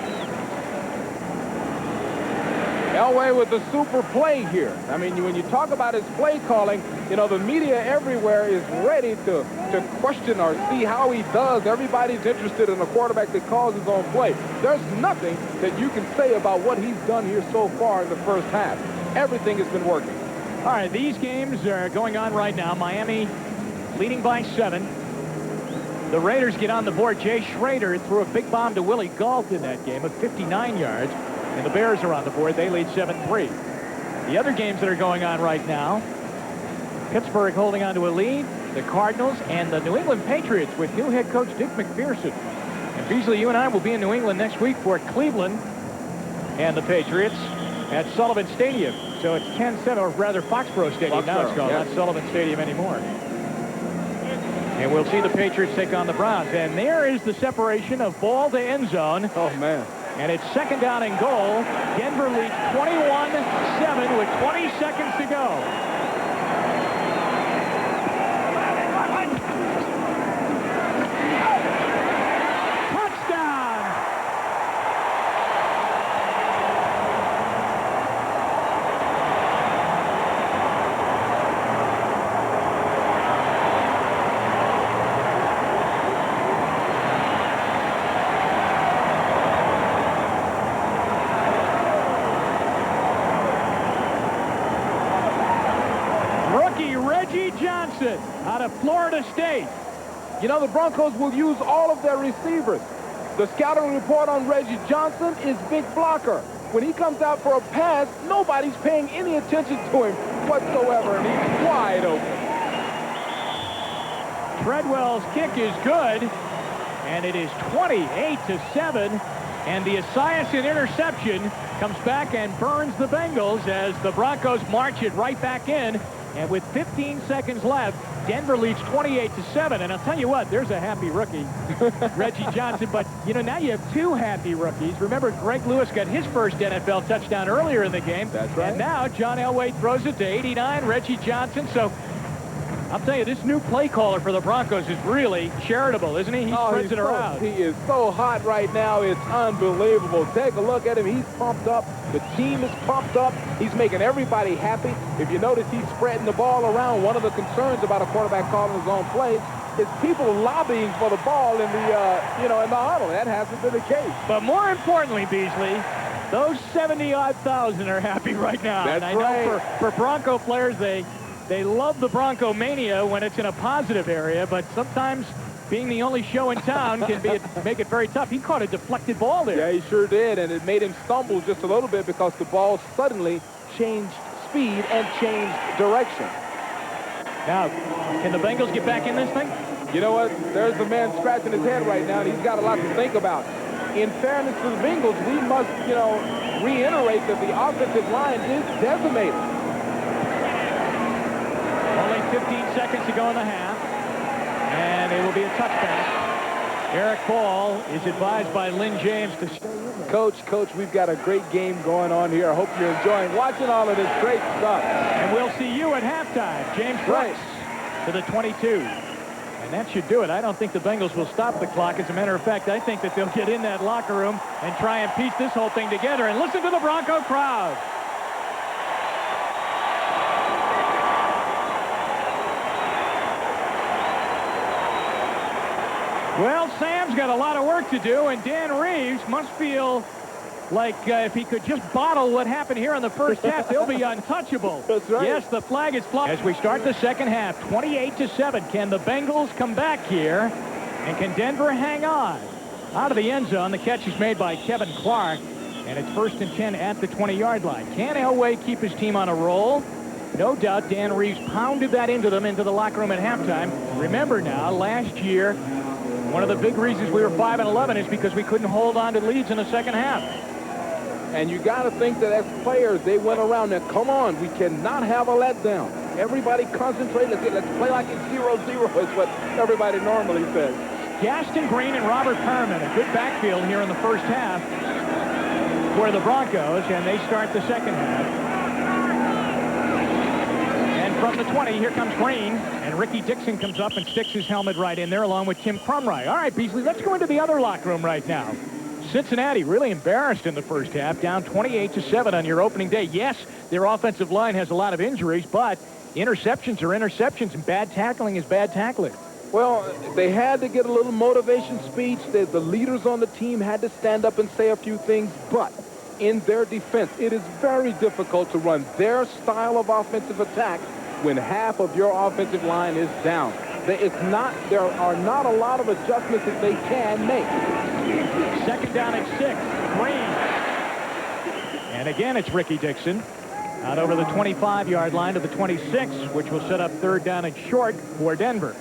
Elway with the super play here. I mean, when you talk about his play calling, you know, the media everywhere is ready to question or see how he does. Everybody's interested in a quarterback that calls his own play. There's nothing that you can say about what he's done here so far in the first half. Everything has been working. All right, these games are going on right now. Miami leading by 7. The Raiders get on the board. Jay Schrader threw a big bomb to Willie Gault in that game of 59 yards. And the Bears are on the board. They lead 7-3. The other games that are going on right now, Pittsburgh holding on to a lead, the Cardinals, and the New England Patriots with new head coach Dick McPherson. And Beasley, you and I will be in New England next week for Cleveland and the Patriots at Sullivan Stadium. So it's 10-7, or rather Foxborough Stadium. Now it's called, not Sullivan Stadium anymore. And we'll see the Patriots take on the Browns. And there is the separation of ball to end zone. Oh, man. And it's second down and goal. Denver leads 21-7 with 20 seconds to go. Out of Florida State. You know, the Broncos will use all of their receivers. The scouting report on Reggie Johnson is big blocker. When he comes out for a pass, nobody's paying any attention to him whatsoever, and he's wide open. Treadwell's kick is good, and it is 28-7, and the Esiason interception comes back and burns the Bengals as the Broncos march it right back in. And with 15 seconds left, Denver leads 28-7. And I'll tell you what, there's a happy rookie, Reggie Johnson. But, you know, now you have 2 happy rookies. Remember, Greg Lewis got his first NFL touchdown earlier in the game. That's right. And now John Elway throws it to 89, Reggie Johnson. So I'll tell you, this new play caller for the Broncos is really charitable, isn't he? He spreads it around. He is so hot right now. It's unbelievable. Take a look at him. He's pumped up. The team is pumped up. He's making everybody happy. If you notice, he's spreading the ball around. One of the concerns about a quarterback calling his own plays is people lobbying for the ball in the, in the huddle. That hasn't been the case. But more importantly, Beasley, those 70-odd thousand are happy right now. That's and I know for Bronco players, they love the Bronco mania when it's in a positive area, but sometimes being the only show in town can make it very tough. He caught a deflected ball there. Yeah, he sure did, and it made him stumble just a little bit because the ball suddenly changed speed and changed direction. Now, can the Bengals get back in this thing? You know what? There's a man scratching his head right now, and he's got a lot to think about. In fairness to the Bengals, we must, reiterate that the offensive line is decimated. Only 15 seconds to go in the half, and it will be a touchback. Eric Ball is advised by Lynn James to stay in there. Coach, we've got a great game going on here. I hope you're enjoying watching all of this great stuff. And we'll see you at halftime. James Brooks to the 22. And that should do it. I don't think the Bengals will stop the clock. As a matter of fact, I think that they'll get in that locker room and try and piece this whole thing together. And listen to the Bronco crowd. Well, Sam's got a lot of work to do, and Dan Reeves must feel like if he could just bottle what happened here in the first half, they'll be untouchable. That's right. Yes, the flag is flying. As we start the second half, 28-7. Can the Bengals come back here? And can Denver hang on? Out of the end zone, the catch is made by Kevin Clark, and it's 1st and 10 at the 20-yard line. Can Elway keep his team on a roll? No doubt Dan Reeves pounded that into them into the locker room at halftime. Remember now, last year, one of the big reasons we were 5-11 is because we couldn't hold on to leads in the second half. And you got to think that as players, they went around there. Come on, we cannot have a letdown. Everybody concentrate. Let's play like it's 0-0 is what everybody normally says. Gaston Green and Robert Perriman, a good backfield here in the first half for the Broncos, and they start the second half. And from the 20. Here comes Green. And Ricky Dixon comes up and sticks his helmet right in there along with Tim Crumry. All right, Beasley, let's go into the other locker room right now. Cincinnati really embarrassed in the first half, down 28-7 on your opening day. Yes, their offensive line has a lot of injuries, but interceptions are interceptions, and bad tackling is bad tackling. Well, they had to get a little motivation speech. The leaders on the team had to stand up and say a few things, but in their defense, it is very difficult to run their style of offensive attack when half of your offensive line is down. There are not a lot of adjustments that they can make. Second down at 6. Green. And again, it's Ricky Dixon out over the 25-yard line to the 26, which will set up third down and short for Denver.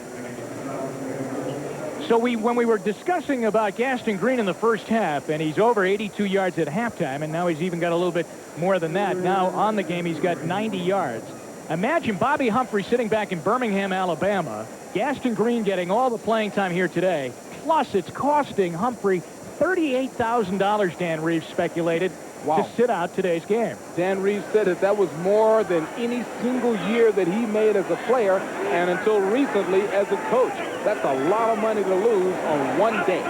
So when we were discussing about Gaston Green in the first half, and he's over 82 yards at halftime, and now he's even got a little bit more than that. Now on the game, he's got 90 yards. Imagine Bobby Humphrey sitting back in Birmingham, Alabama. Gaston Green getting all the playing time here today. Plus, it's costing Humphrey $38,000, Dan Reeves speculated, to sit out today's game. Dan Reeves said that was more than any single year that he made as a player, and until recently as a coach. That's a lot of money to lose on one day.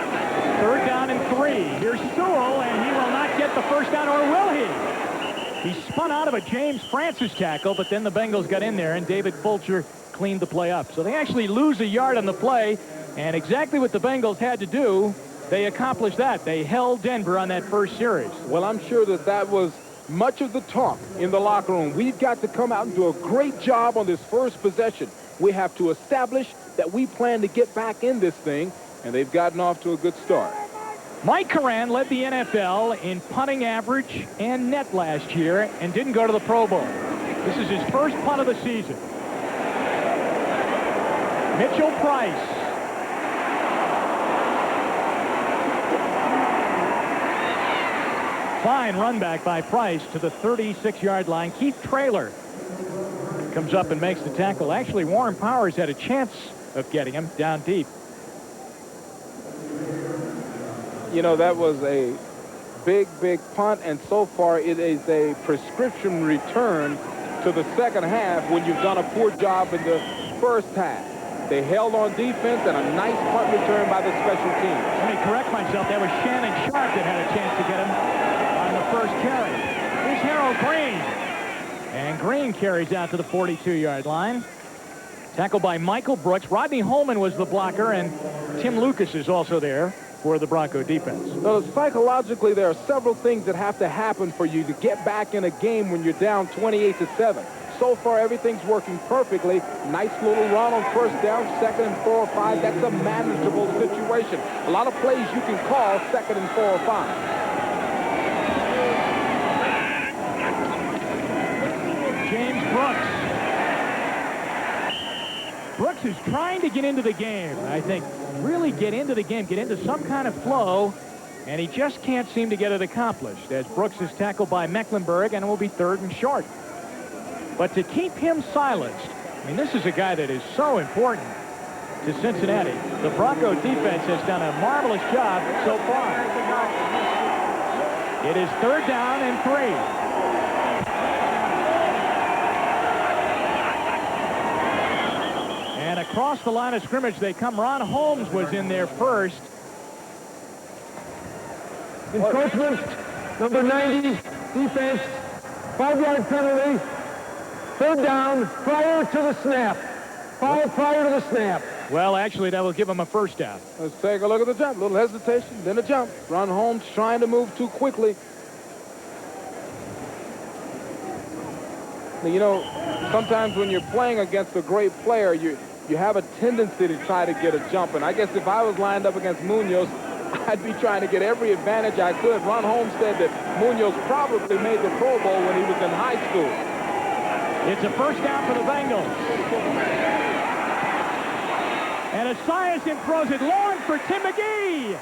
Third down and 3. Here's Sewell, and he will not get the first down, or will he? He spun out of a James Francis tackle, but then the Bengals got in there, and David Fulcher cleaned the play up. So they actually lose a yard on the play, and exactly what the Bengals had to do, they accomplished that. They held Denver on that first series. Well, I'm sure that was much of the talk in the locker room. We've got to come out and do a great job on this first possession. We have to establish that we plan to get back in this thing, and they've gotten off to a good start. Mike Curran led the NFL in punting average and net last year and didn't go to the Pro Bowl. This is his first punt of the season. Mitchell Price. Fine run back by Price to the 36-yard line. Keith Traylor comes up and makes the tackle. Actually, Warren Powers had a chance of getting him down deep. You know, that was a big punt, and so far it is a prescription return to the second half when you've done a poor job in the first half. They held on defense, and a nice punt return by the special teams. Let me correct myself. That was Shannon Sharp that had a chance to get him on the first carry. Here's Harold Green. And Green carries out to the 42-yard line. Tackled by Michael Brooks. Rodney Holman was the blocker, and Tim Lucas is also there for the Bronco defense. So psychologically, there are several things that have to happen for you to get back in a game when you're down 28-7. So far, everything's working perfectly. Nice little run on first down, second and 4 or 5. That's a manageable situation. A lot of plays you can call second and 4 or 5. James Brooks. Brooks is trying to get into the game. I think really get into the game, get into some kind of flow, and he just can't seem to get it accomplished as Brooks is tackled by Mecklenburg, and it will be third and short. But to keep him silenced, I mean, this is a guy that is so important to Cincinnati. The Bronco defense has done a marvelous job so far. It is third down and 3. And across the line of scrimmage they come. Ron Holmes was in there first. Encroachment, number 90, defense, 5-yard penalty. Third down prior to the snap. Foul prior to the snap. Well, actually, that will give him a first down. Let's take a look at the jump. A little hesitation, then a jump. Ron Holmes trying to move too quickly. You know, sometimes when you're playing against a great player, you have a tendency to try to get a jump. And I guess if I was lined up against Munoz, I'd be trying to get every advantage I could. Ron Holmes said that Munoz probably made the Pro Bowl when he was in high school. It's a first down for the Bengals. And Esiason throws it long for Tim McGee.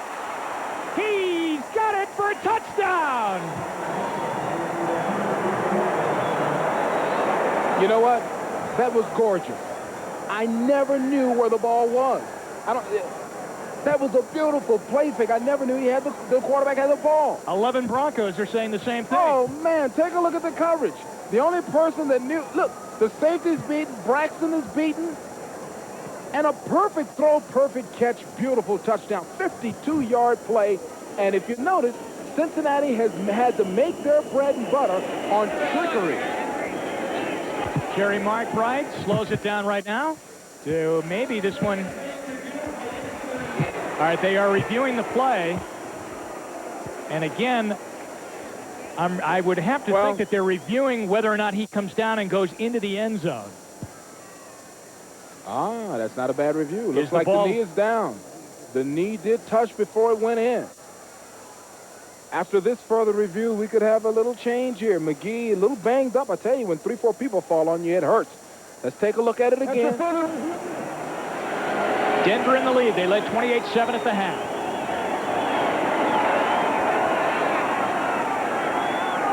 He's got it for a touchdown. You know what? That was gorgeous. I never knew where the ball was. That was a beautiful play fake. I never knew the quarterback had the ball. 11 Broncos are saying the same thing. Oh, man, take a look at the coverage. The only person that knew, look, the safety's beaten, Braxton is beaten, and a perfect throw, perfect catch, beautiful touchdown, 52-yard play. And if you notice, Cincinnati has had to make their bread and butter on trickery. Jerry Markbright slows it down right now to maybe this one. All right, they are reviewing the play. And again, I would have to think that they're reviewing whether or not he comes down and goes into the end zone. Ah, that's not a bad review. Looks like the knee is down. The knee did touch before it went in. After this further review, we could have a little change here. McGee, a little banged up. I tell you, when 3 or 4 people fall on you, it hurts. Let's take a look at it again. Denver in the lead. They led 28-7 at the half.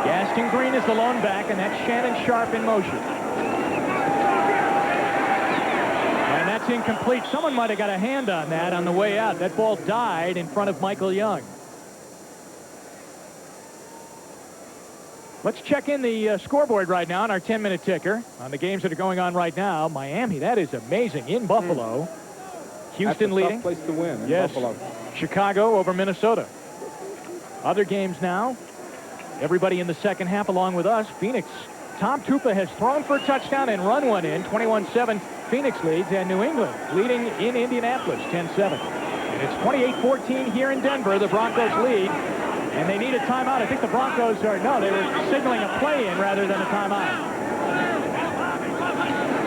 Gaston Green is the lone back, and that's Shannon Sharp in motion. And that's incomplete. Someone might have got a hand on that on the way out. That ball died in front of Michael Young. Let's check in the scoreboard right now on our 10-minute ticker on the games that are going on right now. Miami, that is amazing, in Buffalo. Houston leading. Tough place to win in Buffalo. Chicago over Minnesota. Other games now. Everybody in the second half along with us. Phoenix. Tom Tupa has thrown for a touchdown and run one in. 21-7. Phoenix leads, and New England leading in Indianapolis 10-7. And it's 28-14 here in Denver. The Broncos lead. And they need a timeout. I think the Broncos are, no, they were signaling a play-in rather than a timeout.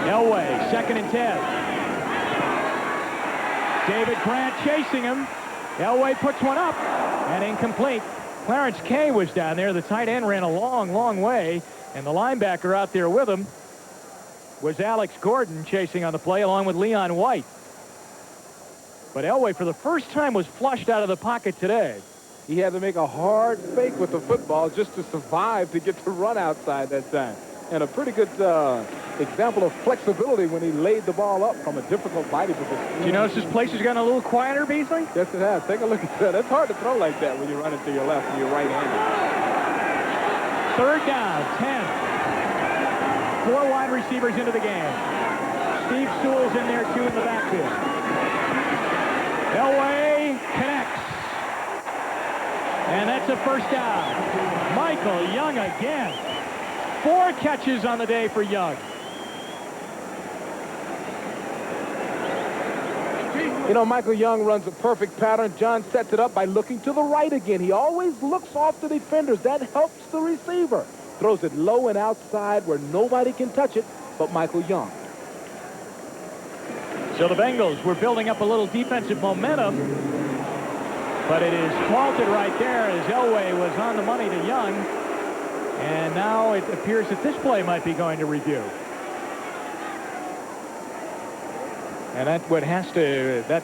Elway, 2nd and 10. David Grant chasing him. Elway puts one up and incomplete. Clarence Kay was down there. The tight end ran a long, long way, and the linebacker out there with him was Alex Gordon chasing on the play along with Leon White. But Elway, for the first time, was flushed out of the pocket today. He had to make a hard fake with the football just to survive to get the run outside that time. And a pretty good example of flexibility when he laid the ball up from a difficult body position. Do you notice this place has gotten a little quieter, Beasley? Yes, it has. Take a look at that. It's hard to throw like that when you run it to your left and you're right-handed. 3rd down, 10. 4 wide receivers into the game. Steve Sewell's in there, too, in the backfield. Elway connects. And that's a 1st down. Michael Young again. 4 catches on the day for Young. You know, Michael Young runs a perfect pattern. John sets it up by looking to the right again. He always looks off the defenders. That helps the receiver. Throws it low and outside where nobody can touch it but Michael Young. So the Bengals were building up a little defensive momentum, but it is faulted right there as Elway was on the money to Young. And now it appears that this play might be going to review. And that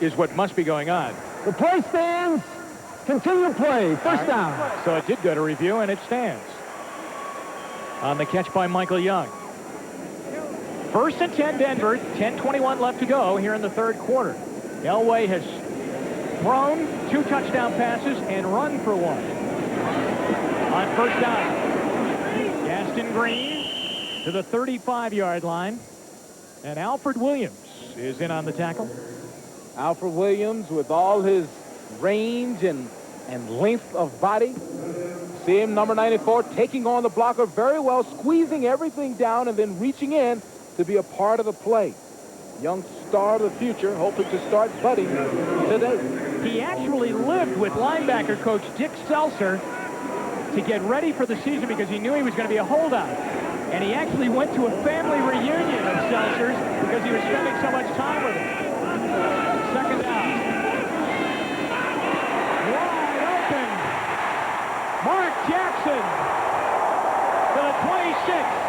is what must be going on. The play stands. Continue play. 1st down. So it did go to review, and it stands. On the catch by Michael Young. 1st and 10 Denver. 10:21 left to go here in the 3rd quarter. Elway has thrown 2 touchdown passes and run for 1. On 1st down. Gaston Green to the 35-yard line. And Alfred Williams is in on the tackle. Alfred Williams with all his range and length of body. See him, number 94, taking on the blocker very well, squeezing everything down and then reaching in to be a part of the play. Young star of the future, hoping to start Buddy today. He actually lived with linebacker coach Dick Seltzer to get ready for the season because he knew he was going to be a holdout. And he actually went to a family reunion of Seltzer's because he was spending so much time with him. 2nd down. Wide open. Mark Jackson to the 26.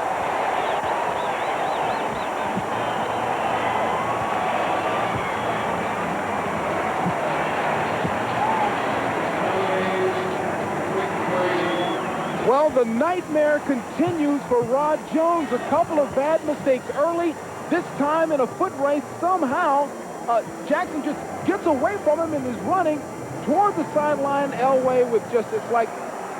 Well, the nightmare continues for Rod Jones. A couple of bad mistakes early. This time in a foot race, somehow Jackson just gets away from him and is running toward the sideline. Elway with just, it's like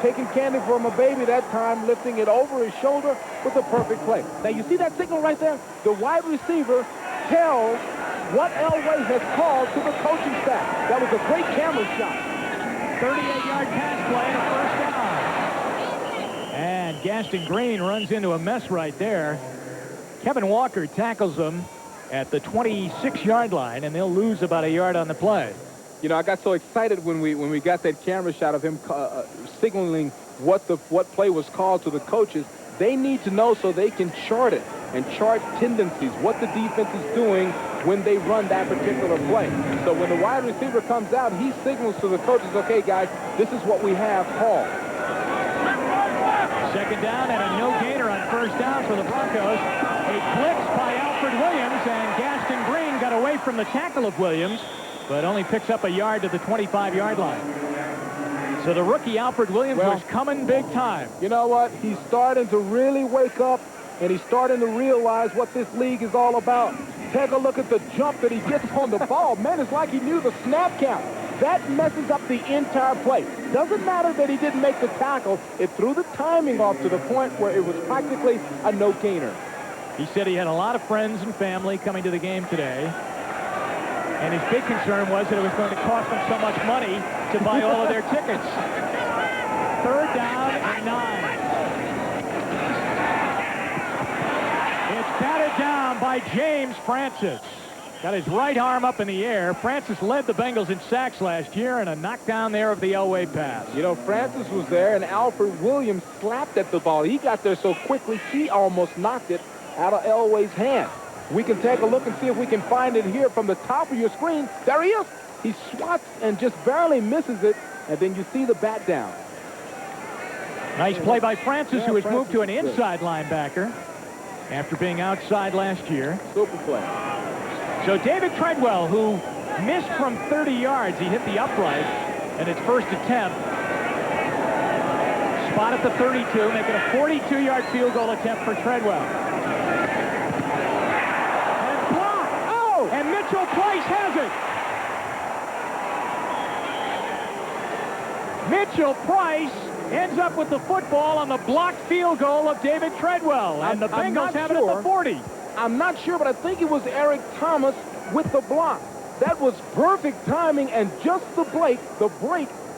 taking candy from a baby that time, lifting it over his shoulder with a perfect play. Now, you see that signal right there? The wide receiver tells what Elway has called to the coaching staff. That was a great camera shot. 38-yard pass play and a first down. And Gaston Green runs into a mess right there. Kevin Walker tackles him at the 26-yard line, and they'll lose about a yard on the play. You know, I got so excited when we got that camera shot of him signaling what play was called to the coaches. They need to know so they can chart it and chart tendencies, what the defense is doing when they run that particular play. So when the wide receiver comes out, he signals to the coaches, okay, guys, this is what we have called. Second down and a no-gainer on first down for the Broncos. A blitz by Alfred Williams, and Gaston Green got away from the tackle of Williams, but only picks up a yard to the 25-yard line. So the rookie Alfred Williams was coming big time. You know what? He's starting to really wake up, and he's starting to realize what this league is all about. Take a look at the jump that he gets on the ball. Man, it's like he knew the snap count. That messes up the entire play. Doesn't matter that he didn't make the tackle. It threw the timing off to the point where it was practically a no-gainer. He said he had a lot of friends and family coming to the game today. And his big concern was that it was going to cost them so much money to buy all of their tickets. Third down and 9. It's batted down by James Francis. Got his right arm up in the air. Francis led the Bengals in sacks last year, and a knockdown there of the Elway pass. You know, Francis was there, and Alfred Williams slapped at the ball. He got there so quickly, he almost knocked it out of Elway's hand. We can take a look and see if we can find it here from the top of your screen. There he is. He swats and just barely misses it, and then you see the bat down. Nice play by Francis, who was moved to an inside linebacker after being outside last year. Super play. So David Treadwell, who missed from 30 yards, he hit the upright in its first attempt. Spot at the 32, making a 42-yard field goal attempt for Treadwell. And blocked. Oh! And Mitchell Price has it. Mitchell Price ends up with the football on the blocked field goal of David Treadwell. And the Bengals have it at the 40. I'm not sure, but I think it was Eric Thomas with the block. That was perfect timing and just the break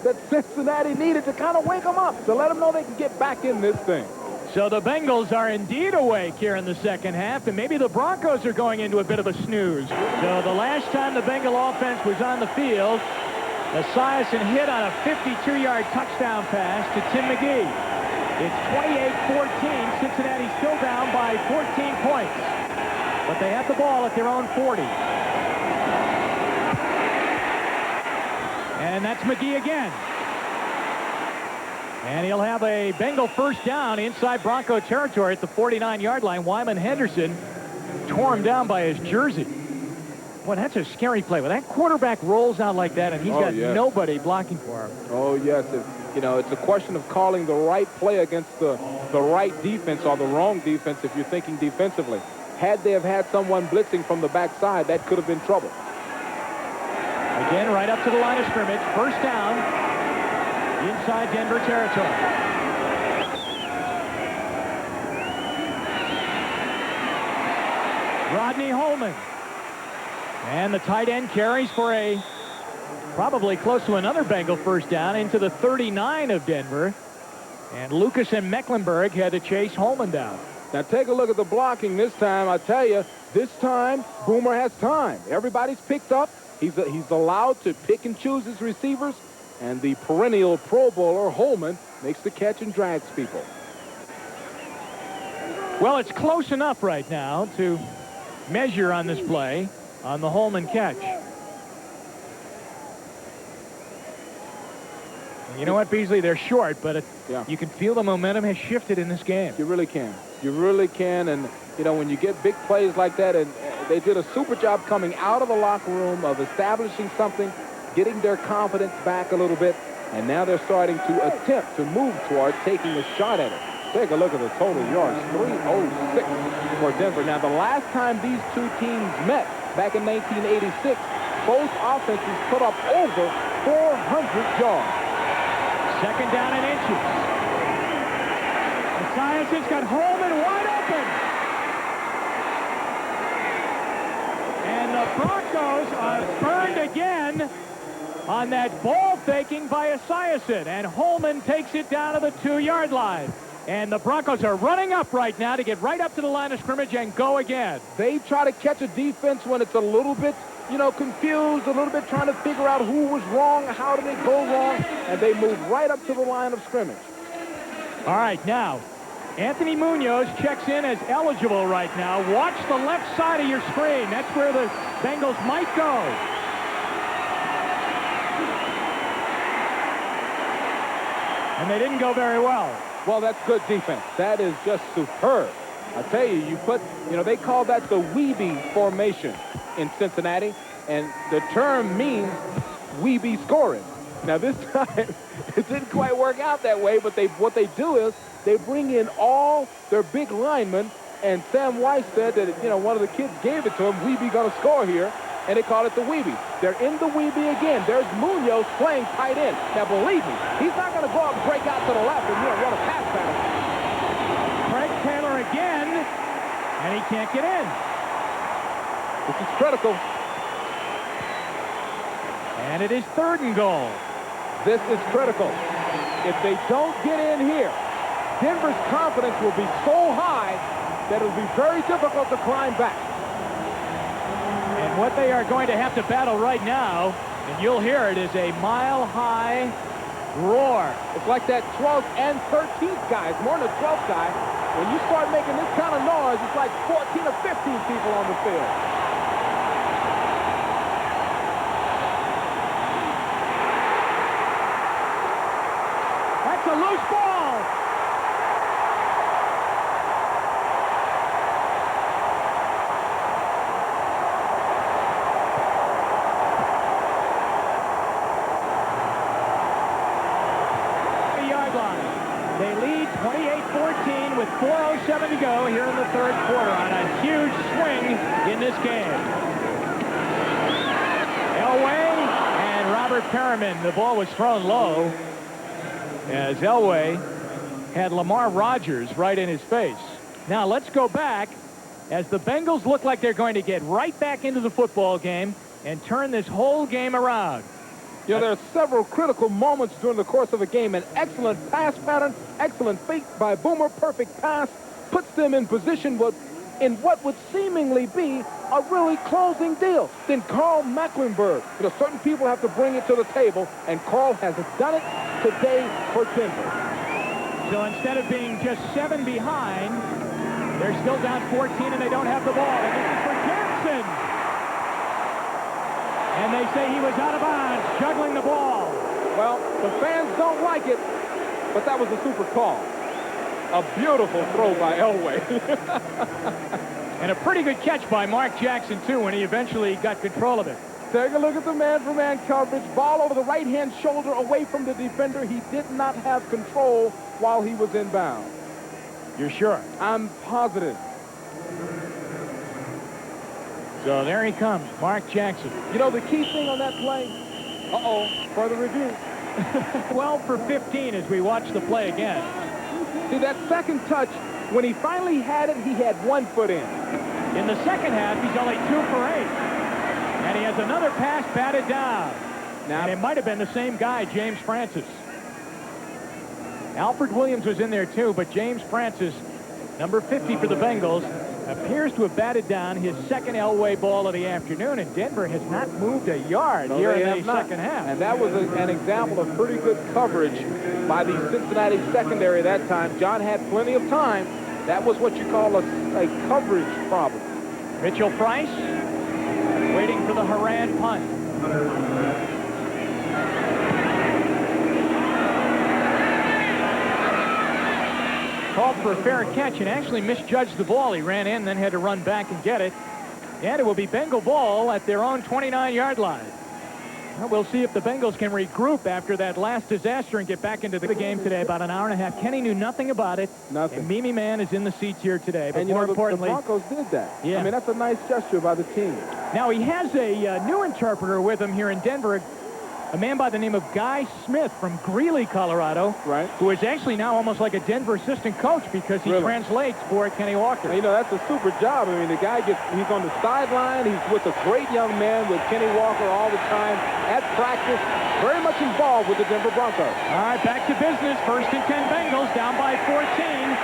that Cincinnati needed to kind of wake them up, to let them know they can get back in this thing. So the Bengals are indeed awake here in the second half, and maybe the Broncos are going into a bit of a snooze. So the last time the Bengal offense was on the field, Esiason hit on a 52-yard touchdown pass to Tim McGee. It's 28-14. Cincinnati still down by 14 points. But they have the ball at their own 40. And that's McGee again. And he'll have a Bengal first down inside Bronco territory at the 49-yard line. Wyman Henderson tore him down by his jersey. Boy, that's a scary play. When that quarterback rolls out like that and he's got nobody blocking for him. Oh, yes. You know, it's a question of calling the right play against the right defense or the wrong defense if you're thinking defensively. Had they have had someone blitzing from the backside, that could have been trouble. Again, right up to the line of scrimmage. First down inside Denver territory. Rodney Holman. And the tight end carries for a probably close to another Bengal first down into the 39 of Denver. And Lucas and Mecklenburg had to chase Holman down. Now take a look at the blocking this time. I tell you, this time Boomer has time. Everybody's picked up. He's allowed to pick and choose his receivers, and the perennial Pro Bowler Holman makes the catch and drags people. Well, it's close enough right now to measure on this play on the Holman catch. You know what, Beasley? They're short, but you can feel the momentum has shifted in this game. You really can. You really can. And, you know, when you get big plays like that, and they did a super job coming out of the locker room of establishing something, getting their confidence back a little bit, and now they're starting to attempt to move toward taking a shot at it. Take a look at the total yards, 306 for Denver. Now, the last time these two teams met, back in 1986, both offenses put up over 400 yards. Second down and inches. Esiason's got Holman wide open. And the Broncos are burned again on that ball faking by Esiason. And Holman takes it down to the 2-yard line. And the Broncos are running up right now to get right up to the line of scrimmage and go again. They try to catch a defense when it's a little bit, confused, a little bit trying to figure out who was wrong, how did it go wrong, and they move right up to the line of scrimmage. All right, now, Anthony Munoz checks in as eligible right now. Watch the left side of your screen. That's where the Bengals might go. And they didn't go very well. Well, that's good defense. That is just superb. I tell you, they call that the Weeby formation in Cincinnati, and the term means Weeby scoring. Now, this time, it didn't quite work out that way, but what they do is they bring in all their big linemen, and Sam Weiss said that, one of the kids gave it to him, Weeby going to score here, and they call it the Weeby. They're in the Weeby again. There's Munoz playing tight end. Now, believe me, he's not going to go out and break out to the left and run a pass pattern. Craig Taylor again, and he can't get in. This is critical. And it is 3rd and goal. This is critical. If they don't get in here, Denver's confidence will be so high that it'll be very difficult to climb back. And what they are going to have to battle right now, and you'll hear it, is a mile-high roar. It's like that 12th and 13th guys, more than the 12th guy. When you start making this kind of noise, it's like 14 or 15 people on the field. That's a loose ball. They lead 28-14 with 4:07 to go here in the 3rd quarter on a huge swing in this game. Elway and Robert Perriman. The ball was thrown low as Elway had Lamar Rogers right in his face. Now let's go back as the Bengals look like they're going to get right back into the football game and turn this whole game around. There are several critical moments during the course of a game. An excellent pass pattern, excellent fake by Boomer, perfect pass, puts them in position in what would seemingly be a really closing deal. Then Carl Mecklenburg, certain people have to bring it to the table, and Carl has done it today for Denver. So instead of being just 7 behind, they're still down 14 and they don't have the ball. And this is for Jackson. And they say he was out of bounds, juggling the ball. Well, the fans don't like it, but that was a super call. A beautiful throw by Elway. And a pretty good catch by Mark Jackson, too, when he eventually got control of it. Take a look at the man-for-man coverage. Ball over the right-hand shoulder away from the defender. He did not have control while he was inbound. You're sure? I'm positive. So there he comes, Mark Jackson. The key thing on that play, further review. 12 for 15 as we watch the play again. See, that second touch, when he finally had it, he had 1 foot in. In the second half, he's only 2 for 8. And he has another pass batted down. And it might have been the same guy, James Francis. Alfred Williams was in there too, but James Francis, number 50 for the Bengals, appears to have batted down his second Elway ball of the afternoon, and Denver has not moved a yard here in the second half. And that was an example of pretty good coverage by the Cincinnati secondary that time. John had plenty of time. That was what you call a coverage problem. Mitchell Price waiting for the Haran punt. Called for a fair catch and actually misjudged the ball. He ran in, then had to run back and get it. And it will be Bengal ball at their own 29-yard line. Well, we'll see if the Bengals can regroup after that last disaster and get back into the game today. About an hour and a half. Kenny knew nothing about it. Nothing. And Mimi Man is in the seats here today. But and more importantly, the Broncos did that. Yeah. I mean, that's a nice gesture by the team. Now he has a new interpreter with him here in Denver. a man by the name of Guy Smith from Greeley, Colorado, Right. who is actually now almost like a Denver assistant coach because he Really? translates for Kenny Walker. You know, that's a super job. I mean, the guy he's on the sideline. He's with a great young man with Kenny Walker all the time at practice. Very much involved with the Denver Broncos. All right, back to business. First and 10 Bengals, down by 14.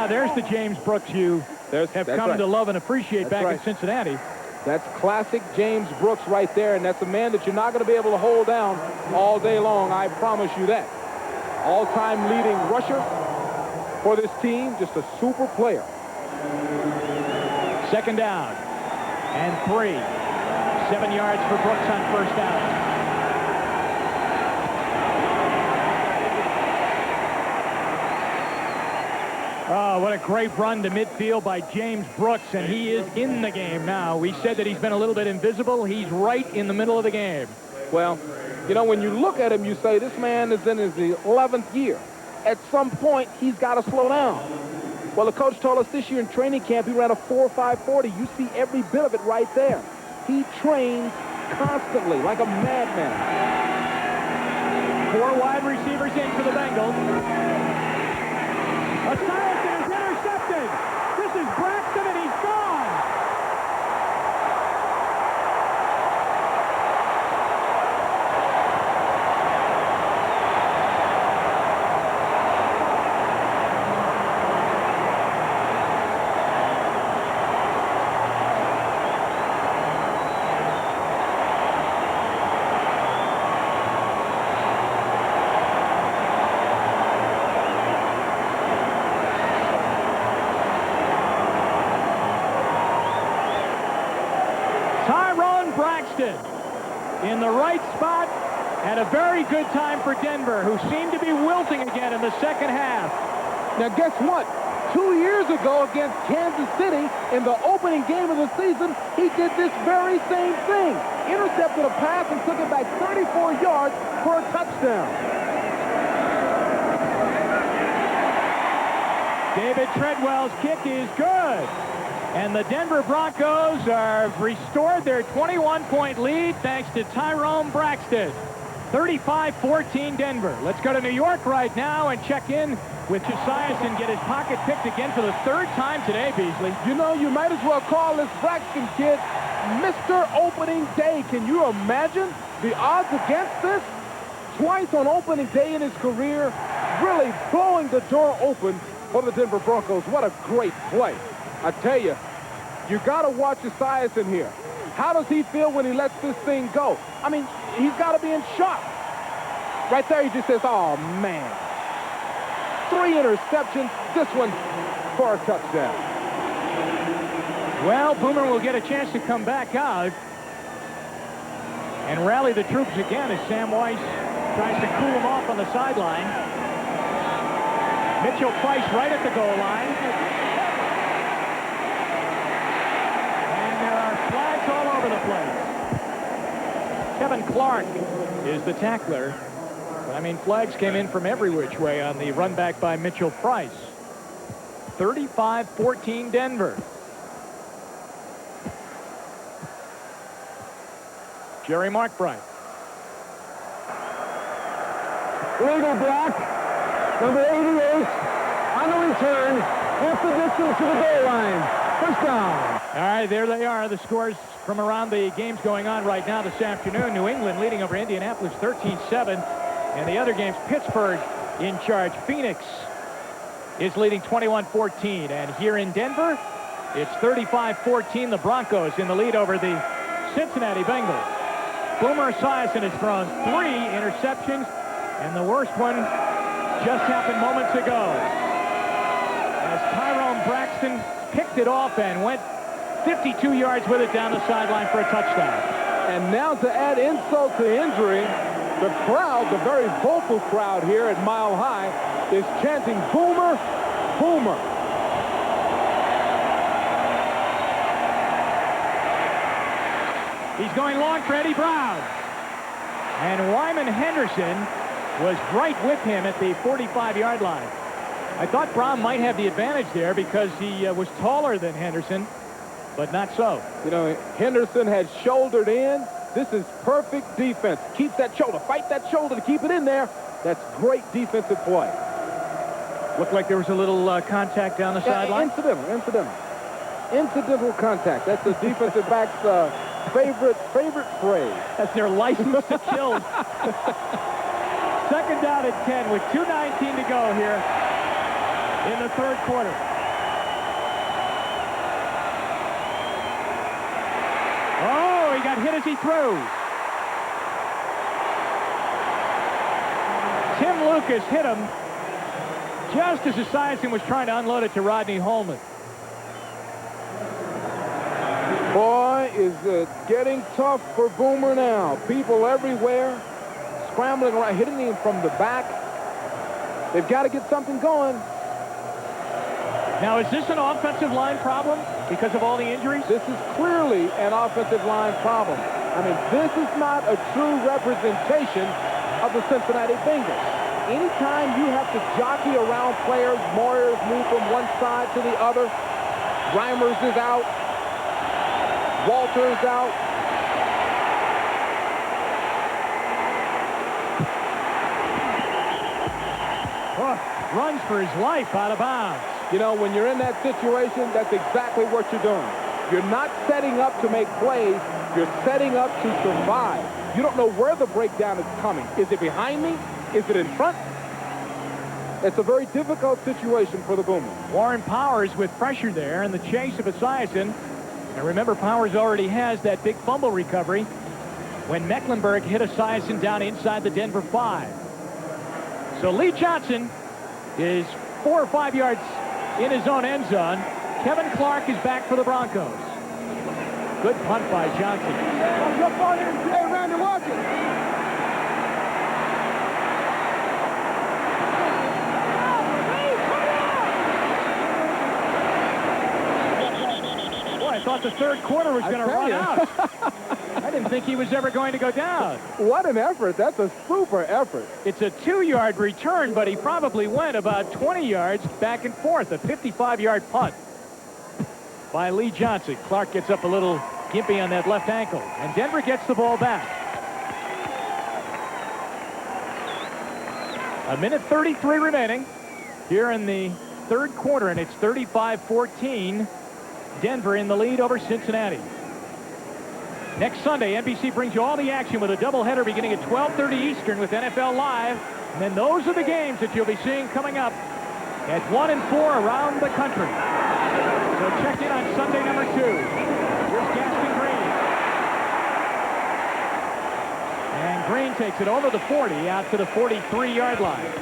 There's the James Brooks you have come to love and appreciate back in Cincinnati. That's classic James Brooks right there, and that's a man that you're not going to be able to hold down all day long. I promise you that. All-time leading rusher for this team, just a super player. Second down and 3. 7 yards for Brooks on first down. Oh, what a great run to midfield by James Brooks, and he is in the game now. We said that he's been a little bit invisible. He's right in the middle of the game. Well, you know, when you look at him, you say this man is in his 11th year. At some point, he's got to slow down. Well, the coach told us this year in training camp, he ran a 4.540. You see every bit of it right there. He trains constantly like a madman. 4 wide receivers in for the Bengals. Esiason is intercepted. This is Braxton, and he's gone. In the right spot at a very good time for Denver, who seemed to be wilting again in the second half. Now, guess what? 2 years ago against Kansas City in the opening game of the season, he did this very same thing. Intercepted a pass and took it back 34 yards for a touchdown. David Treadwell's kick is good. And the Denver Broncos have restored their 21-point lead thanks to Tyrone Braxton. 35-14 Denver. Let's go to New York right now and check in with Esiason, get his pocket picked again for the 3rd time today, Beasley. You know, you might as well call this Braxton kid Mr. Opening Day. Can you imagine the odds against this? Twice on opening day in his career, really blowing the door open for the Denver Broncos. What a great play. I tell you, you got to watch Esiason here. How does he feel when he lets this thing go? I mean, he's got to be in shock. Right there, he just says, oh, man. 3 interceptions, this one for a touchdown. Well, Boomer will get a chance to come back out and rally the troops again as Sam Weiss tries to cool him off on the sideline. Mitchell Price right at the goal line. All over the place. Kevin Clark is the tackler. But, I mean, flags came in from every which way on the run back by Mitchell Price. 35-14 Denver. Jerry McBride. Legal block. Number 88 on the return. Half the distance to the goal line. First down. All right, there they are, the scores from around the games going on right now this afternoon. New England leading over Indianapolis 13-7. And the other games, Pittsburgh in charge. Phoenix is leading 21-14. And here in Denver, it's 35-14. The Broncos in the lead over the Cincinnati Bengals. Boomer Esiason has thrown 3 interceptions, and the worst one just happened moments ago. As Tyrone Braxton picked it off and went 52 yards with it down the sideline for a touchdown. And now to add insult to injury, the crowd, the very vocal crowd here at Mile High, is chanting, Boomer, Boomer. He's going long for Eddie Brown. And Wyman Henderson was right with him at the 45-yard line. I thought Brown might have the advantage there because he was taller than Henderson, but not so. You know, Henderson had shouldered in, This is perfect defense. Keep that shoulder. Fight that shoulder to keep it in there. That's great defensive play. Looked like there was a little contact down the sideline. Incidental contact. That's the defensive back's favorite phrase. That's their license to kill. Second down at 10 with 2:19 to go here in the third quarter. Oh, he got hit as he threw. Tim Lucas hit him just as Esiason was trying to unload it to Rodney Holman. Boy, is it getting tough for Boomer now. People everywhere scrambling around, hitting him from the back. They've got to get something going. Now, is this an offensive line problem because of all the injuries? This is clearly an offensive line problem. I mean, this is not a true representation of the Cincinnati Bengals. Anytime you have to jockey around players, Moyers move from one side to the other, Reimers is out, Walter's out. Runs for his life out of bounds. You know, when you're in that situation, that's exactly what you're doing. You're not setting up to make plays. You're setting up to survive. You don't know where the breakdown is coming. Is it behind me? Is it in front? It's a very difficult situation for the Boomers. Warren Powers with pressure there in the chase of Esiason. And remember, Powers already has that big fumble recovery when Mecklenburg hit Esiason down inside the Denver 5. So Lee Johnson is 4 or 5 yards in his own end zone. Kevin Clark is back for the Broncos. Good punt by Johnson. Hey, Randy, watch it. Boy, I thought the third quarter was going to run out. I didn't think he was ever going to go down. What an effort. That's a super effort. It's a 2-yard return, but he probably went about 20 yards back and forth. A 55-yard punt by Lee Johnson. Clark gets up a little gimpy on that left ankle, and Denver gets the ball back. 1:33 remaining here in the third quarter, and it's 35-14. Denver in the lead over Cincinnati. Next Sunday, NBC brings you all the action with a doubleheader beginning at 12:30 Eastern with NFL Live. And then those are the games that you'll be seeing coming up at 1 and 4 around the country. So check in on Sunday number 2. Here's Gaston Green. And Green takes it over the 40 out to the 43-yard line.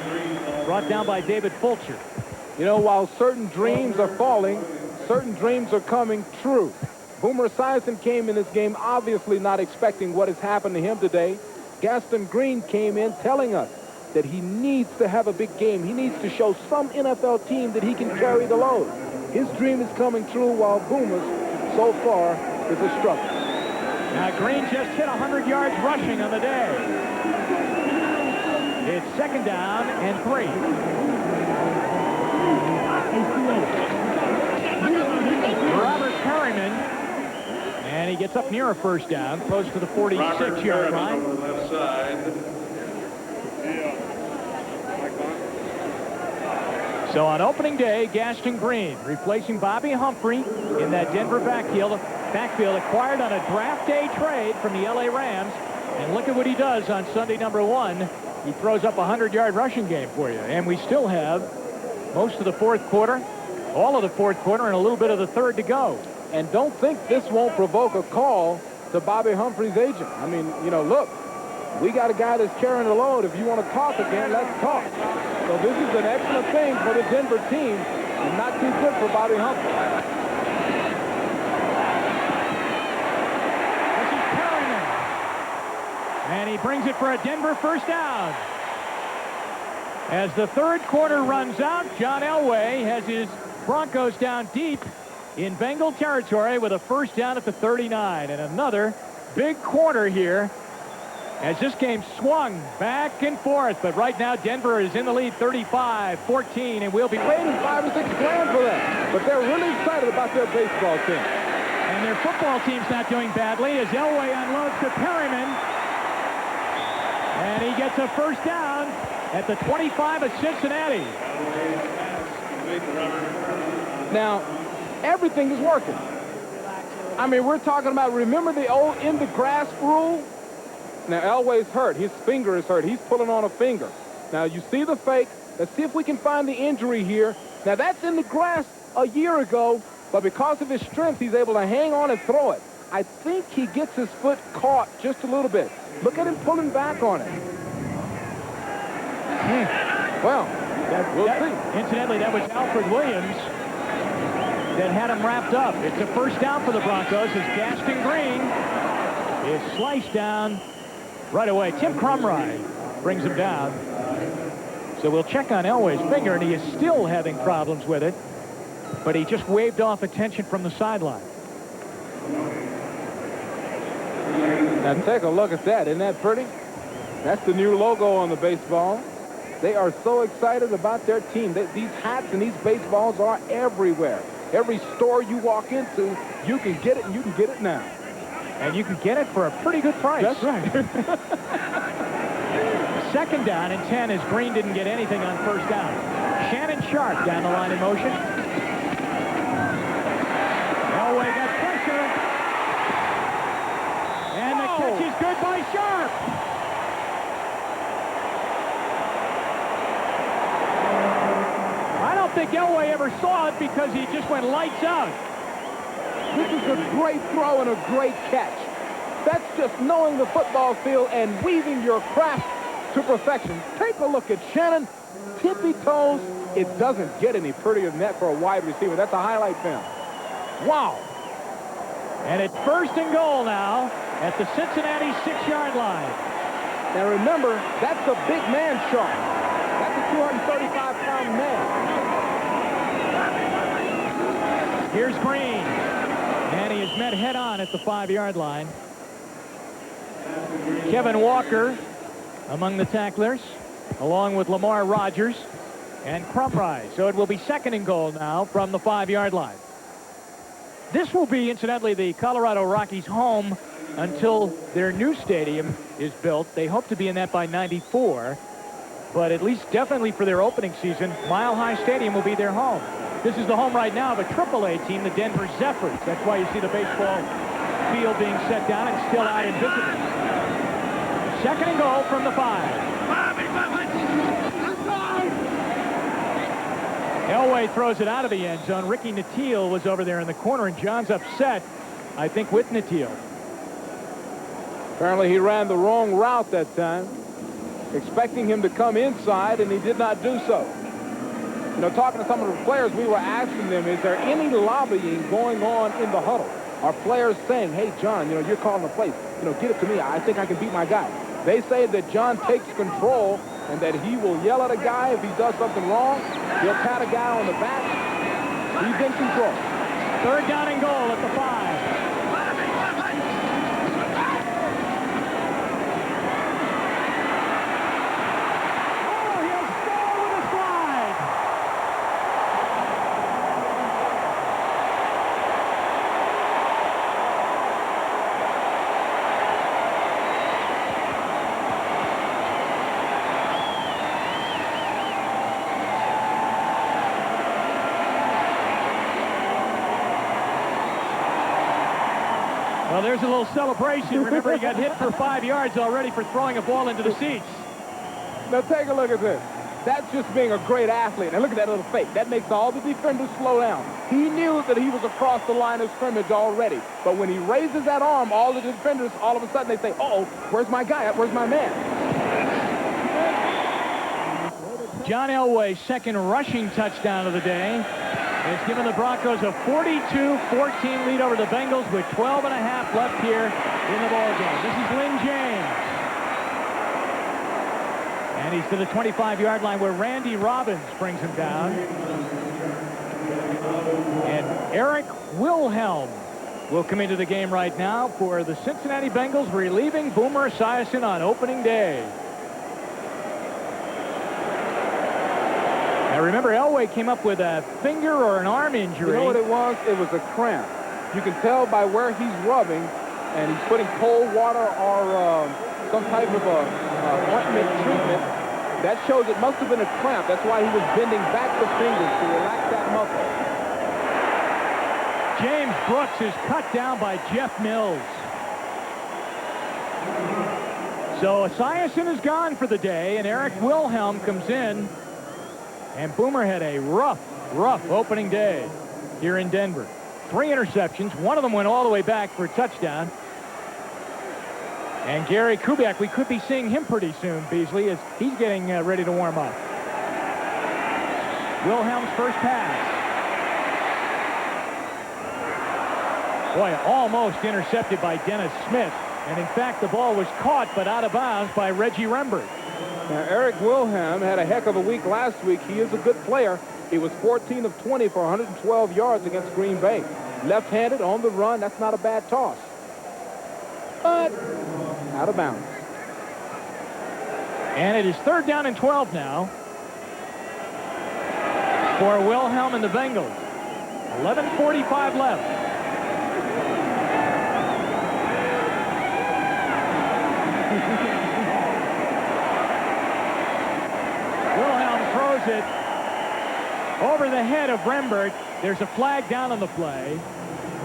Brought down by David Fulcher. You know, while certain dreams are falling, certain dreams are coming true. Boomer Esiason came in this game obviously not expecting what has happened to him today. Gaston Green came in telling us that he needs to have a big game. He needs to show some NFL team that he can carry the load. His dream is coming true while Boomer's, so far, is a struggle. Now Green just hit 100 yards rushing on the day. It's second down and 3. Robert Perryman, and he gets up near a first down, close to the 46-yard line. On the left side. So on opening day, Gaston Green replacing Bobby Humphrey in that Denver backfield acquired on a draft day trade from the LA Rams. And look at what he does on Sunday number 1. He throws up a 100-yard rushing game for you. And we still have most of the fourth quarter, all of the fourth quarter, and a little bit of the third to go. And don't think this won't provoke a call to Bobby Humphrey's agent. I mean, you know, look, we got a guy that's carrying the load. If you want to talk again, let's talk. So this is an excellent thing for the Denver team and not too good for Bobby Humphrey. This is Perryman. And he brings it for a Denver first down. As the third quarter runs out, John Elway has his Broncos down deep in Bengal territory with a first down at the 39. And another big quarter here as this game swung back and forth. But right now, Denver is in the lead 35-14, and we'll be waiting $5 or $6 grand for that. But they're really excited about their baseball team. And their football team's not doing badly as Elway unloads to Perryman. And he gets a first down at the 25 of Cincinnati. Now, everything is working. I mean, we're talking about, remember the old in the grass rule? Now, Elway's hurt. His finger is hurt. He's pulling on a finger. Now, you see the fake. Let's see if we can find the injury here. Now, that's in the grass a year ago, but because of his strength, he's able to hang on and throw it. I think he gets his foot caught just a little bit. Look at him pulling back on it. Well, we'll see. Incidentally, that was Alfred Williams that had him wrapped up. It's a first down for the Broncos as Gaston Green is sliced down right away. Tim Crumrye brings him down. So we'll check on Elway's finger, and he is still having problems with it, but he just waved off attention from the sideline. Now take a look at that. Isn't that pretty? That's the new logo on the baseball. They are so excited about their team. These hats and these baseballs are everywhere. Every store you walk into, you can get it, and you can get it now. And you can get it for a pretty good price. That's right. Second down and 10 as Green didn't get anything on first down. Shannon Sharp down the line in motion. Elway got pressure. And the catch is good by Sharp. I don't think Elway ever saw it because he just went lights out. This is a great throw and a great catch. That's just knowing the football field and weaving your craft to perfection. Take a look at Shannon. Tippy toes. It doesn't get any prettier than that for a wide receiver. That's a highlight film. Wow. And it's first and goal now at the Cincinnati 6-yard line. Now remember, that's a big man Sharp. That's a 235-pound man. Here's Green. And he is met head-on at the 5-yard line. Kevin Walker among the tacklers, along with Lamar Rogers and Crumrye. So it will be second and goal now from the 5-yard line. This will be, incidentally, the Colorado Rockies' home until their new stadium is built. They hope to be in that by '94, but at least definitely for their opening season, Mile High Stadium will be their home. This is the home right now of a AAA team, the Denver Zephyrs. That's why you see the baseball field being set down and still out invisible. Second and goal from the 5. Elway throws it out of the end zone. Ricky Nattiel was over there in the corner, and John's upset, I think, with Nattiel. Apparently he ran the wrong route that time, expecting him to come inside, and he did not do so. You know, talking to some of the players, we were asking them, is there any lobbying going on in the huddle? Are players saying, hey, John, you know, you're calling the plays. You know, get it to me. I think I can beat my guy. They say that John takes control and that he will yell at a guy if he does something wrong. He'll pat a guy on the back. He's in control. Third down and goal at the 5. Well, there's a little celebration. Remember, he got hit for 5 yards already for throwing a ball into the seats. Now, take a look at this. That's just being a great athlete. And look at that little fake. That makes all the defenders slow down. He knew that he was across the line of scrimmage already. But when he raises that arm, all the defenders, all of a sudden, they say, uh-oh, where's my guy? Where's my man? John Elway's second rushing touchdown of the day has given the Broncos a 42-14 lead over the Bengals with 12 and a half left here in the ballgame. This is Lynn James. And he's to the 25-yard line where Randy Robbins brings him down. And Eric Wilhelm will come into the game right now for the Cincinnati Bengals, relieving Boomer Esiason on opening day. Now remember, Elway came up with a finger or an arm injury. You know what it was? It was a cramp. You can tell by where he's rubbing, and he's putting cold water or some type of ointment treatment. That shows it must have been a cramp. That's why he was bending back the fingers to relax that muscle. James Brooks is cut down by Jeff Mills. So Esiason is gone for the day, and Eric Wilhelm comes in. And Boomer had a rough opening day here in Denver. 3 interceptions. One of them went all the way back for a touchdown. And Gary Kubiak, we could be seeing him pretty soon, Beasley, as he's getting ready to warm up. Wilhelm's first pass. Boy, almost intercepted by Dennis Smith. And in fact, the ball was caught but out of bounds by Reggie Rembert. Now, Eric Wilhelm had a heck of a week last week. He is a good player. He was 14 of 20 for 112 yards against Green Bay. Left-handed on the run. That's not a bad toss. But out of bounds. And it is 3rd down and 12 now for Wilhelm and the Bengals. 11:45 left. It over the head of Rembert. There's a flag down on the play.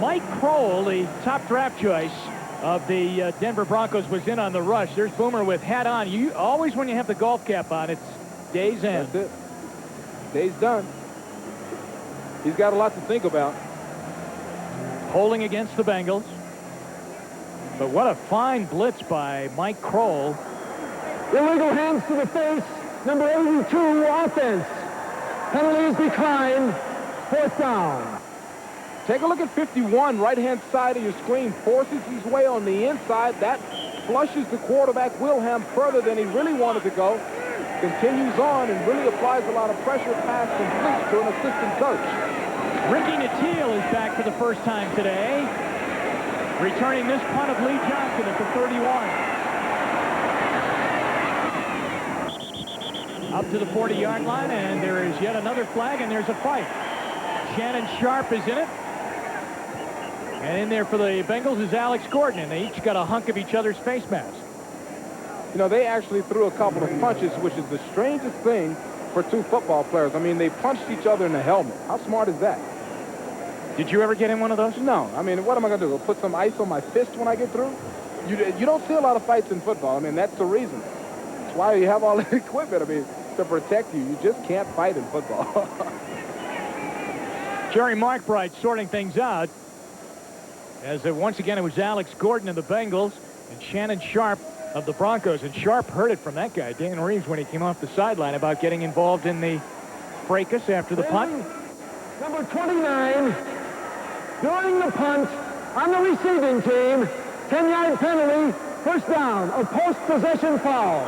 Mike Kroll, the top draft choice of the Denver Broncos, was in on the rush. There's Boomer with hat on. You always, when you have the golf cap on, it's day's end. That's it. Day's done. He's got a lot to think about. Holding against the Bengals. But what a fine blitz by Mike Kroll. Illegal hands to the face. Number 82, offense. Penalty is declined. 4th down. Take a look at 51, right-hand side of your screen. Forces his way on the inside. That flushes the quarterback, Wilhelm, further than he really wanted to go. Continues on and really applies a lot of pressure, pass complete to an assistant coach. Ricky Nattiel is back for the first time today. Returning this punt of Lee Johnson at the 31. Up to the 40-yard line, and there is yet another flag, and there's a fight. Shannon Sharp is in it. And in there for the Bengals is Alex Gordon, and they each got a hunk of each other's face masks. You know, they actually threw a couple of punches, which is the strangest thing for 2 football players. I mean, they punched each other in the helmet. How smart is that? Did you ever get in one of those? No. I mean, what am I going to do? Go put some ice on my fist when I get through? You don't see a lot of fights in football. I mean, that's the reason. That's why you have all the equipment. I mean, to protect you. You just can't fight in football. Jerry Markbright sorting things out. As once again, it was Alex Gordon of the Bengals and Shannon Sharp of the Broncos. And Sharp heard it from that guy, Dan Reeves, when he came off the sideline about getting involved in the fracas after the punt. Number 29, during the punt on the receiving team, 10-yard penalty, 1st down, a post-possession foul.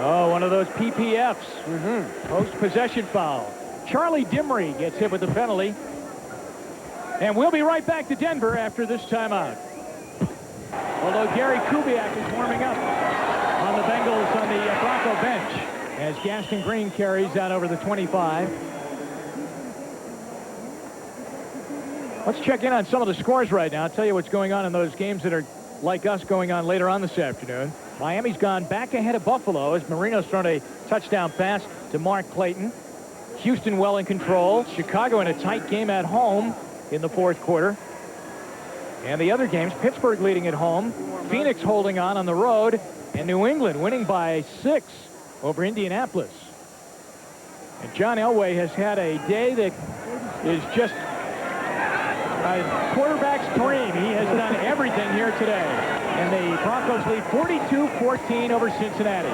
Oh, one of those PPFs. Post-possession foul. Charlie Dimry gets hit with the penalty. And we'll be right back to Denver after this timeout. Although Gary Kubiak is warming up on the Bengals on the Bronco bench as Gaston Green carries out over the 25. Let's check in on some of the scores right now. I'll tell you what's going on in those games that are like us going on later on this afternoon. Miami's gone back ahead of Buffalo as Marino's thrown a touchdown pass to Mark Clayton. Houston well in control. Chicago in a tight game at home in the 4th quarter. And the other games, Pittsburgh leading at home, Phoenix holding on the road, and New England winning by 6 over Indianapolis. And John Elway has had a day that is just a quarterback's dream. He has done everything here today. And the Broncos lead 42-14 over Cincinnati.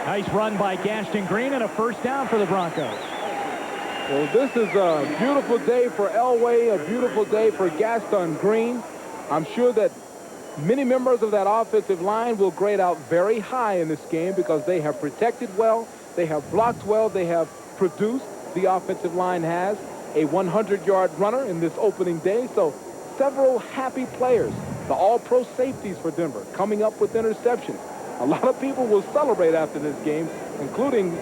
Nice run by Gaston Green and a 1st down for the Broncos. Well, this is a beautiful day for Elway, a beautiful day for Gaston Green. I'm sure that many members of that offensive line will grade out very high in this game because they have protected well, they have blocked well, they have produced. The offensive line has a 100-yard runner in this opening day. So several happy players, the all-pro safeties for Denver, coming up with interceptions. A lot of people will celebrate after this game, including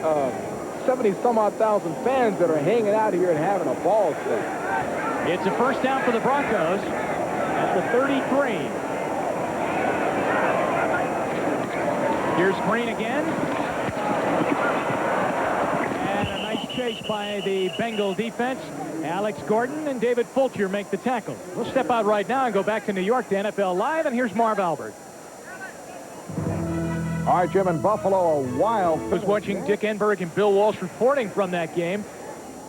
70-some-odd thousand fans that are hanging out here and having a ball today. It's a first down for the Broncos at the 33. Here's Green again. And a nice chase by the Bengal defense. Alex Gordon and David Fulcher make the tackle. We'll step out right now and go back to New York to NFL Live, and here's Marv Albert. All right, Jim, in Buffalo, a wild... I was watching Dick Enberg and Bill Walsh reporting from that game,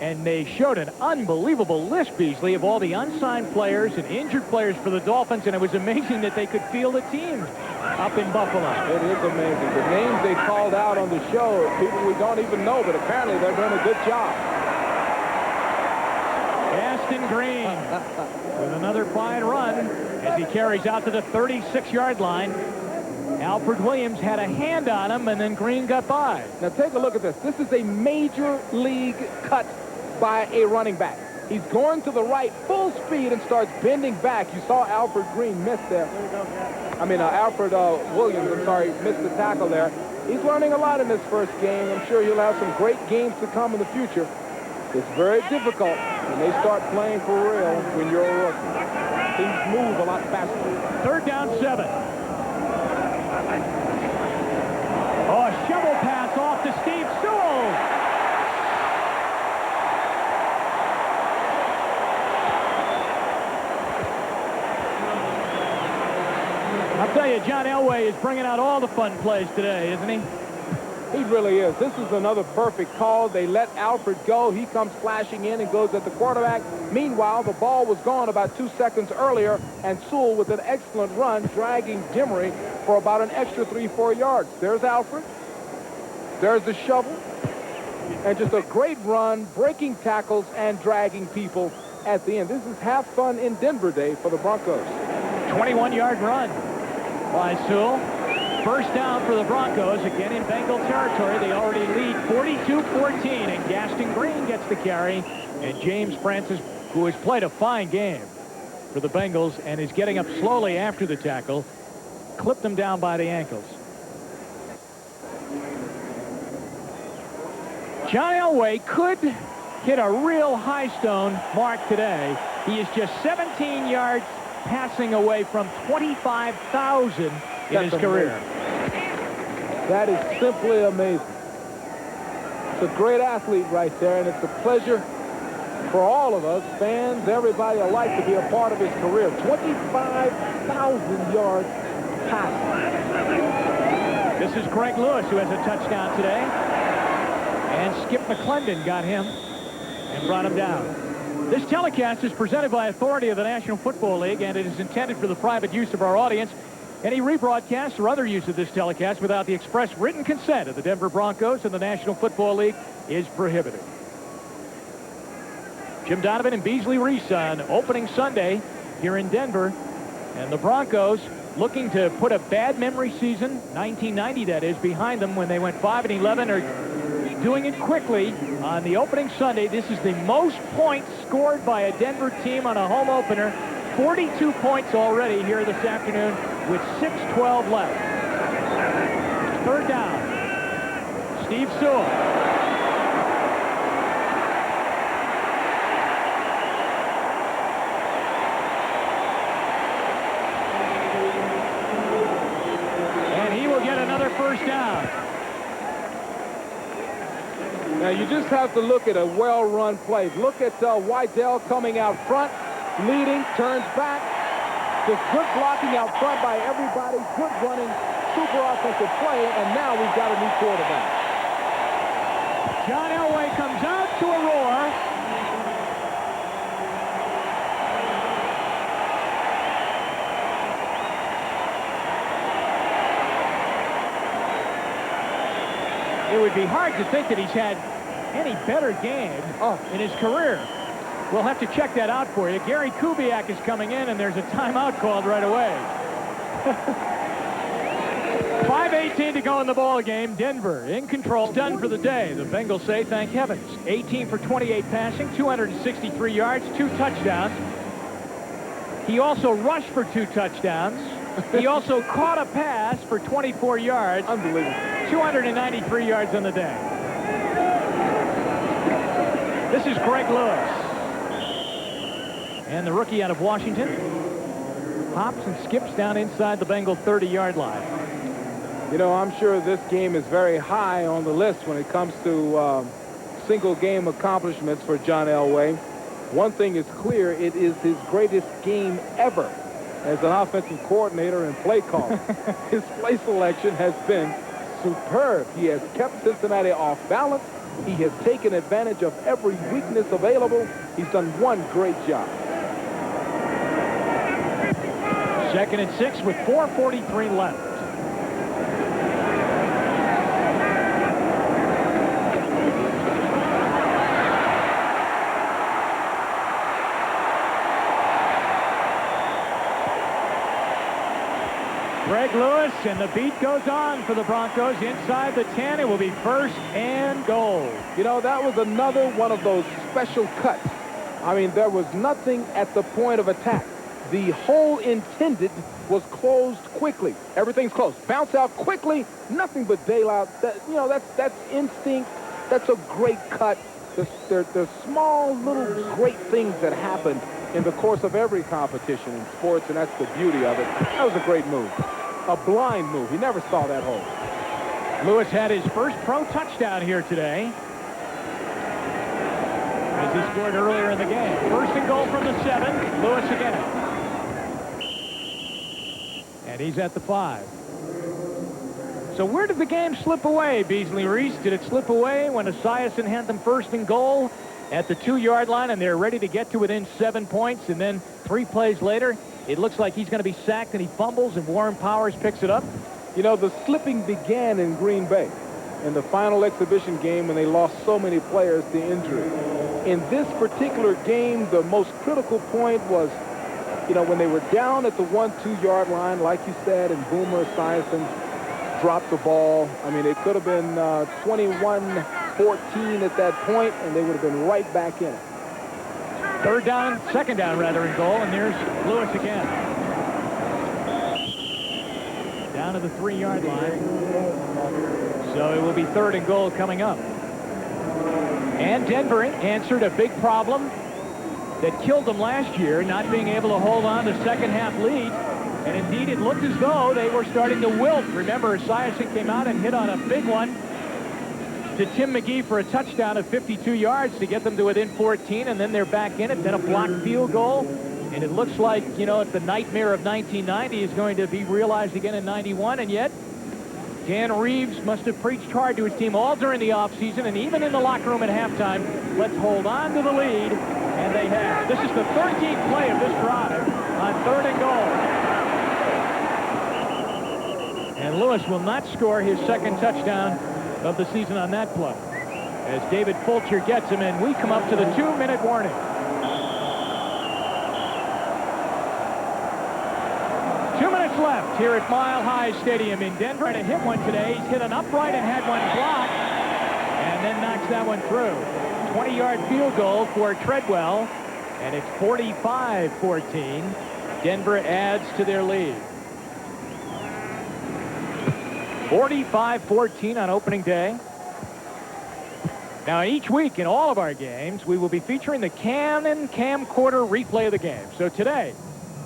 and they showed an unbelievable list, Beasley, of all the unsigned players and injured players for the Dolphins, and it was amazing that they could field a team up in Buffalo. It is amazing. The names they called out on the show, people we don't even know, but apparently they're doing a good job. Gaston Green with another fine run as he carries out to the 36-yard line. Alfred Williams had a hand on him, and then Green got by. Now take a look at this. This is a major league cut by a running back. He's going to the right full speed and starts bending back. You saw Alfred Green miss there. Alfred Williams, I'm sorry, missed the tackle there. He's learning a lot in this first game. I'm sure he'll have some great games to come in the future. It's very difficult when they start playing for real when you're a rookie. Things move a lot faster. Third down 7. Oh, a shovel pass off to Steve Sewell. I'll tell you, John Elway is bringing out all the fun plays today, isn't he? He really is. This is another perfect call. They let Alfred go. He comes flashing in and goes at the quarterback. Meanwhile, the ball was gone about 2 seconds earlier, and Sewell with an excellent run, dragging Demery for about an extra 3-4 yards. There's Alfred. There's the shovel. And just a great run, breaking tackles and dragging people at the end. This is have fun in Denver day for the Broncos. 21-yard run by Sewell. First down for the Broncos, again in Bengal territory. They already lead 42-14, and Gaston Green gets the carry. And James Francis, who has played a fine game for the Bengals and is getting up slowly after the tackle, clipped them down by the ankles. John Elway could hit a real high stone mark today. He is just 17 yards passing away from 25,000 in his career. That is simply amazing. It's a great athlete right there, and it's a pleasure for all of us, fans, everybody alike, to be a part of his career. 25,000 yards passing. This is Greg Lewis, who has a touchdown today. And Skip McClendon got him and brought him down. This telecast is presented by authority of the National Football League, and it is intended for the private use of our audience. Any rebroadcast or other use of this telecast without the express written consent of the Denver Broncos and the National Football League is prohibited. Jim Donovan and Beasley Reese on opening Sunday here in Denver. And the Broncos looking to put a bad memory season, 1990 that is, behind them when they went 5-11, are doing it quickly on the opening Sunday. This is the most points scored by a Denver team on a home opener. 42 points already here this afternoon with 6:12 left. Third down. Steve Sewell. And he will get another first down. Now, you just have to look at a well-run play. Look at Wydell coming out front, leading, turns back. Just good blocking out front by everybody, good running, super offensive play, and now we've got a new quarterback. John Elway comes out to a roar. It would be hard to think that he's had any better game in his career. We'll have to check that out for you. Gary Kubiak is coming in, and there's a timeout called right away. 5:18 to go in the ball game. Denver in control. Done for the day. The Bengals say thank heavens. 18 for 28 passing, 263 yards, 2 touchdowns. He also rushed for 2 touchdowns. He also caught a pass for 24 yards. Unbelievable. 293 yards on the day. This is Greg Lewis. And the rookie out of Washington hops and skips down inside the Bengal 30-yard line. You know, I'm sure this game is very high on the list when it comes to single game accomplishments for John Elway. One thing is clear, it is his greatest game ever as an offensive coordinator and play caller. His play selection has been superb. He has kept Cincinnati off balance. He has taken advantage of every weakness available. He's done one great job. 2nd and 6 with 4:43 left. Greg Lewis, and the beat goes on for the Broncos inside the 10. It will be 1st and goal. You know, that was another one of those special cuts. I mean, there was nothing at the point of attack. The hole intended was closed quickly. Everything's closed. Bounce out quickly. Nothing but bailout. You know, that's instinct. That's a great cut. There's small little great things that happen in the course of every competition in sports, and that's the beauty of it. That was a great move. A blind move. He never saw that hole. Lewis had his first pro touchdown here today, as he scored earlier in the game. 1st and goal from the 7. Lewis again. And he's at the 5. So where did the game slip away, Beasley Reese? Did it slip away when Esiason had them 1st and goal at the 2-yard line and they're ready to get to within 7 points, and then 3 plays later it looks like he's going to be sacked and he fumbles and Warren Powers picks it up? You know, the slipping began in Green Bay in the final exhibition game when they lost so many players to injury. In this particular game, the most critical point was, you know, when they were down at the 1-2-yard line, like you said, and Boomer Esiason dropped the ball. I mean, it could have been 21-14 at that point, and they would have been right back in it. 2nd down rather, in goal, and there's Lewis again. Down to the 3-yard line. So it will be 3rd and goal coming up. And Denver answered a big problem that killed them last year, not being able to hold on to second-half lead. And indeed, it looked as though they were starting to wilt. Remember, Esiason came out and hit on a big one to Tim McGee for a touchdown of 52 yards to get them to within 14, and then they're back in it. Then a blocked field goal. And it looks like, you know, the nightmare of 1990 is going to be realized again in 91. And yet, Dan Reeves must have preached hard to his team all during the offseason and even in the locker room at halftime. Let's hold on to the lead. And they have. This is the 13th play of this drive on 3rd and goal. And Lewis will not score his 2nd touchdown of the season on that play, as David Fulcher gets him, and we come up to the 2-minute warning. 2 minutes left here at Mile High Stadium in Denver, and hit one today. He's hit an upright and had one blocked, and then knocks that one through. 20-yard field goal for Treadwell, and it's 45-14. Denver adds to their lead. 45-14 on opening day. Now, each week in all of our games, we will be featuring the Canon camcorder replay of the game. So today,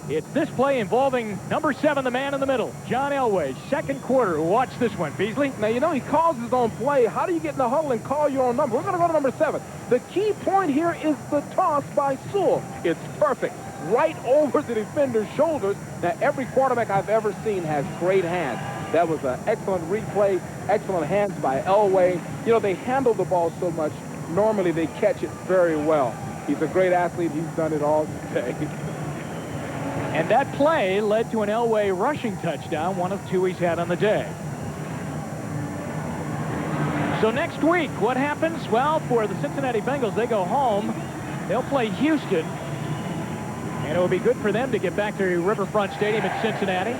it's this play involving number 7, the man in the middle, John Elway, 2nd quarter. Watch this one, Beasley. Now, you know, he calls his own play. How do you get in the huddle and call your own number? We're going to go to number 7. The key point here is the toss by Sewell. It's perfect. Right over the defender's shoulders. Now, every quarterback I've ever seen has great hands. That was an excellent replay, excellent hands by Elway. You know, they handle the ball so much. Normally, they catch it very well. He's a great athlete. He's done it all today. And that play led to an Elway rushing touchdown, one of 2 he's had on the day. So next week, what happens? Well, for the Cincinnati Bengals, they go home. They'll play Houston. And it will be good for them to get back to Riverfront Stadium in Cincinnati.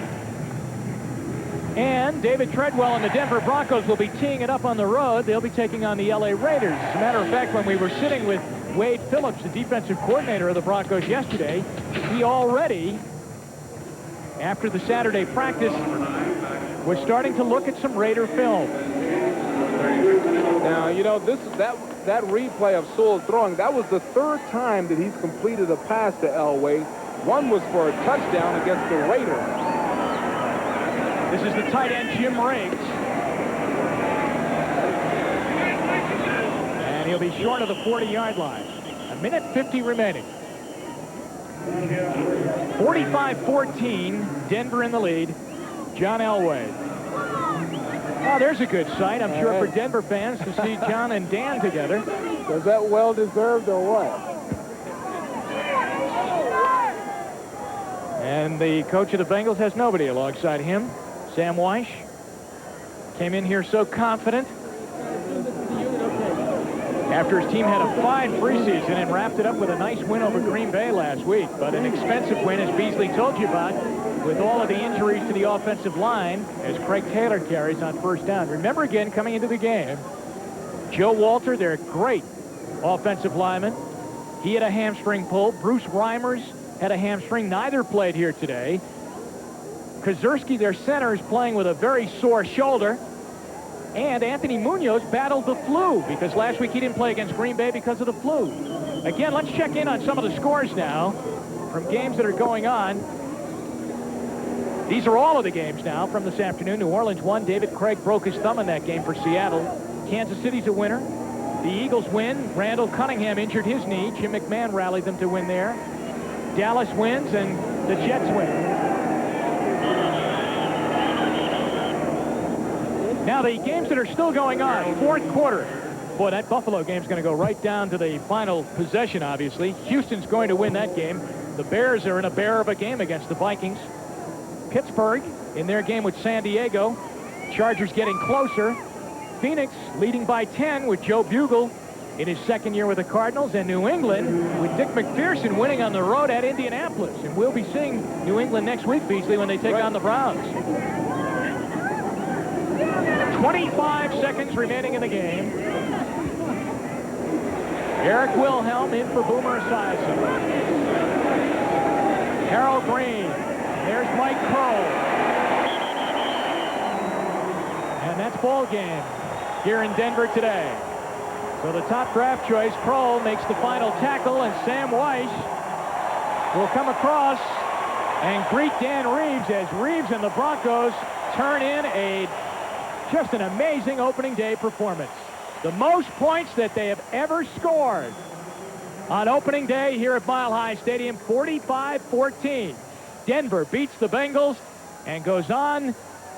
And David Treadwell and the Denver Broncos will be teeing it up on the road. They'll be taking on the LA Raiders. As a matter of fact, when we were sitting with Wade Phillips, the defensive coordinator of the Broncos yesterday, he already, after the Saturday practice, was starting to look at some Raider film. Now, you know, that that replay of Sewell throwing. That was the third time that he's completed a pass to Elway. One was for a touchdown against the Raiders. This is the tight end, Jim Riggs. And he'll be short of the 40-yard line. 1:50 remaining. 45-14, Denver in the lead. John Elway. Oh, there's a good sight, I'm sure, for Denver fans to see John and Dan together. Was that well-deserved or what? And the coach of the Bengals has nobody alongside him. Sam Weish came in here so confident after his team had a fine preseason and wrapped it up with a nice win over Green Bay last week. But an expensive win, as Beasley told you about, with all of the injuries to the offensive line as Craig Taylor carries on first down. Remember again, coming into the game, Joe Walter, their great offensive lineman, he had a hamstring pull. Bruce Reimers had a hamstring. Neither played here today. Krzyzewski, their center, is playing with a very sore shoulder. And Anthony Munoz battled the flu because last week he didn't play against Green Bay because of the flu. Again, let's check in on some of the scores now from games that are going on. These are all of the games now from this afternoon. New Orleans won. David Craig broke his thumb in that game for Seattle. Kansas City's a winner. The Eagles win. Randall Cunningham injured his knee. Jim McMahon rallied them to win there. Dallas wins, and the Jets win. Now, the games that are still going on, fourth quarter. Boy, that Buffalo game's going to go right down to the final possession, obviously. Houston's going to win that game. The Bears are in a bear of a game against the Vikings. Pittsburgh in their game with San Diego. Chargers getting closer. Phoenix leading by 10 with Joe Bugle in his second year with the Cardinals. And New England with Dick McPherson winning on the road at Indianapolis. And we'll be seeing New England next week, Beasley, when they take on the Browns. 25 seconds remaining in the game. Eric Wilhelm in for Boomer Esiason. Harold Green. There's Mike Kroll. And that's ball game here in Denver today. So the top draft choice, Kroll, makes the final tackle, and Sam Weish will come across and greet Dan Reeves as Reeves and the Broncos turn in just an amazing opening day performance. The most points that they have ever scored on opening day here at Mile High Stadium, 45-14. Denver beats the Bengals and goes on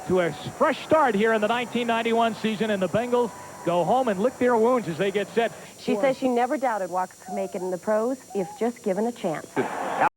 to a fresh start here in the 1991 season, and the Bengals go home and lick their wounds as they get set. She says she never doubted Walker could make it in the pros if just given a chance.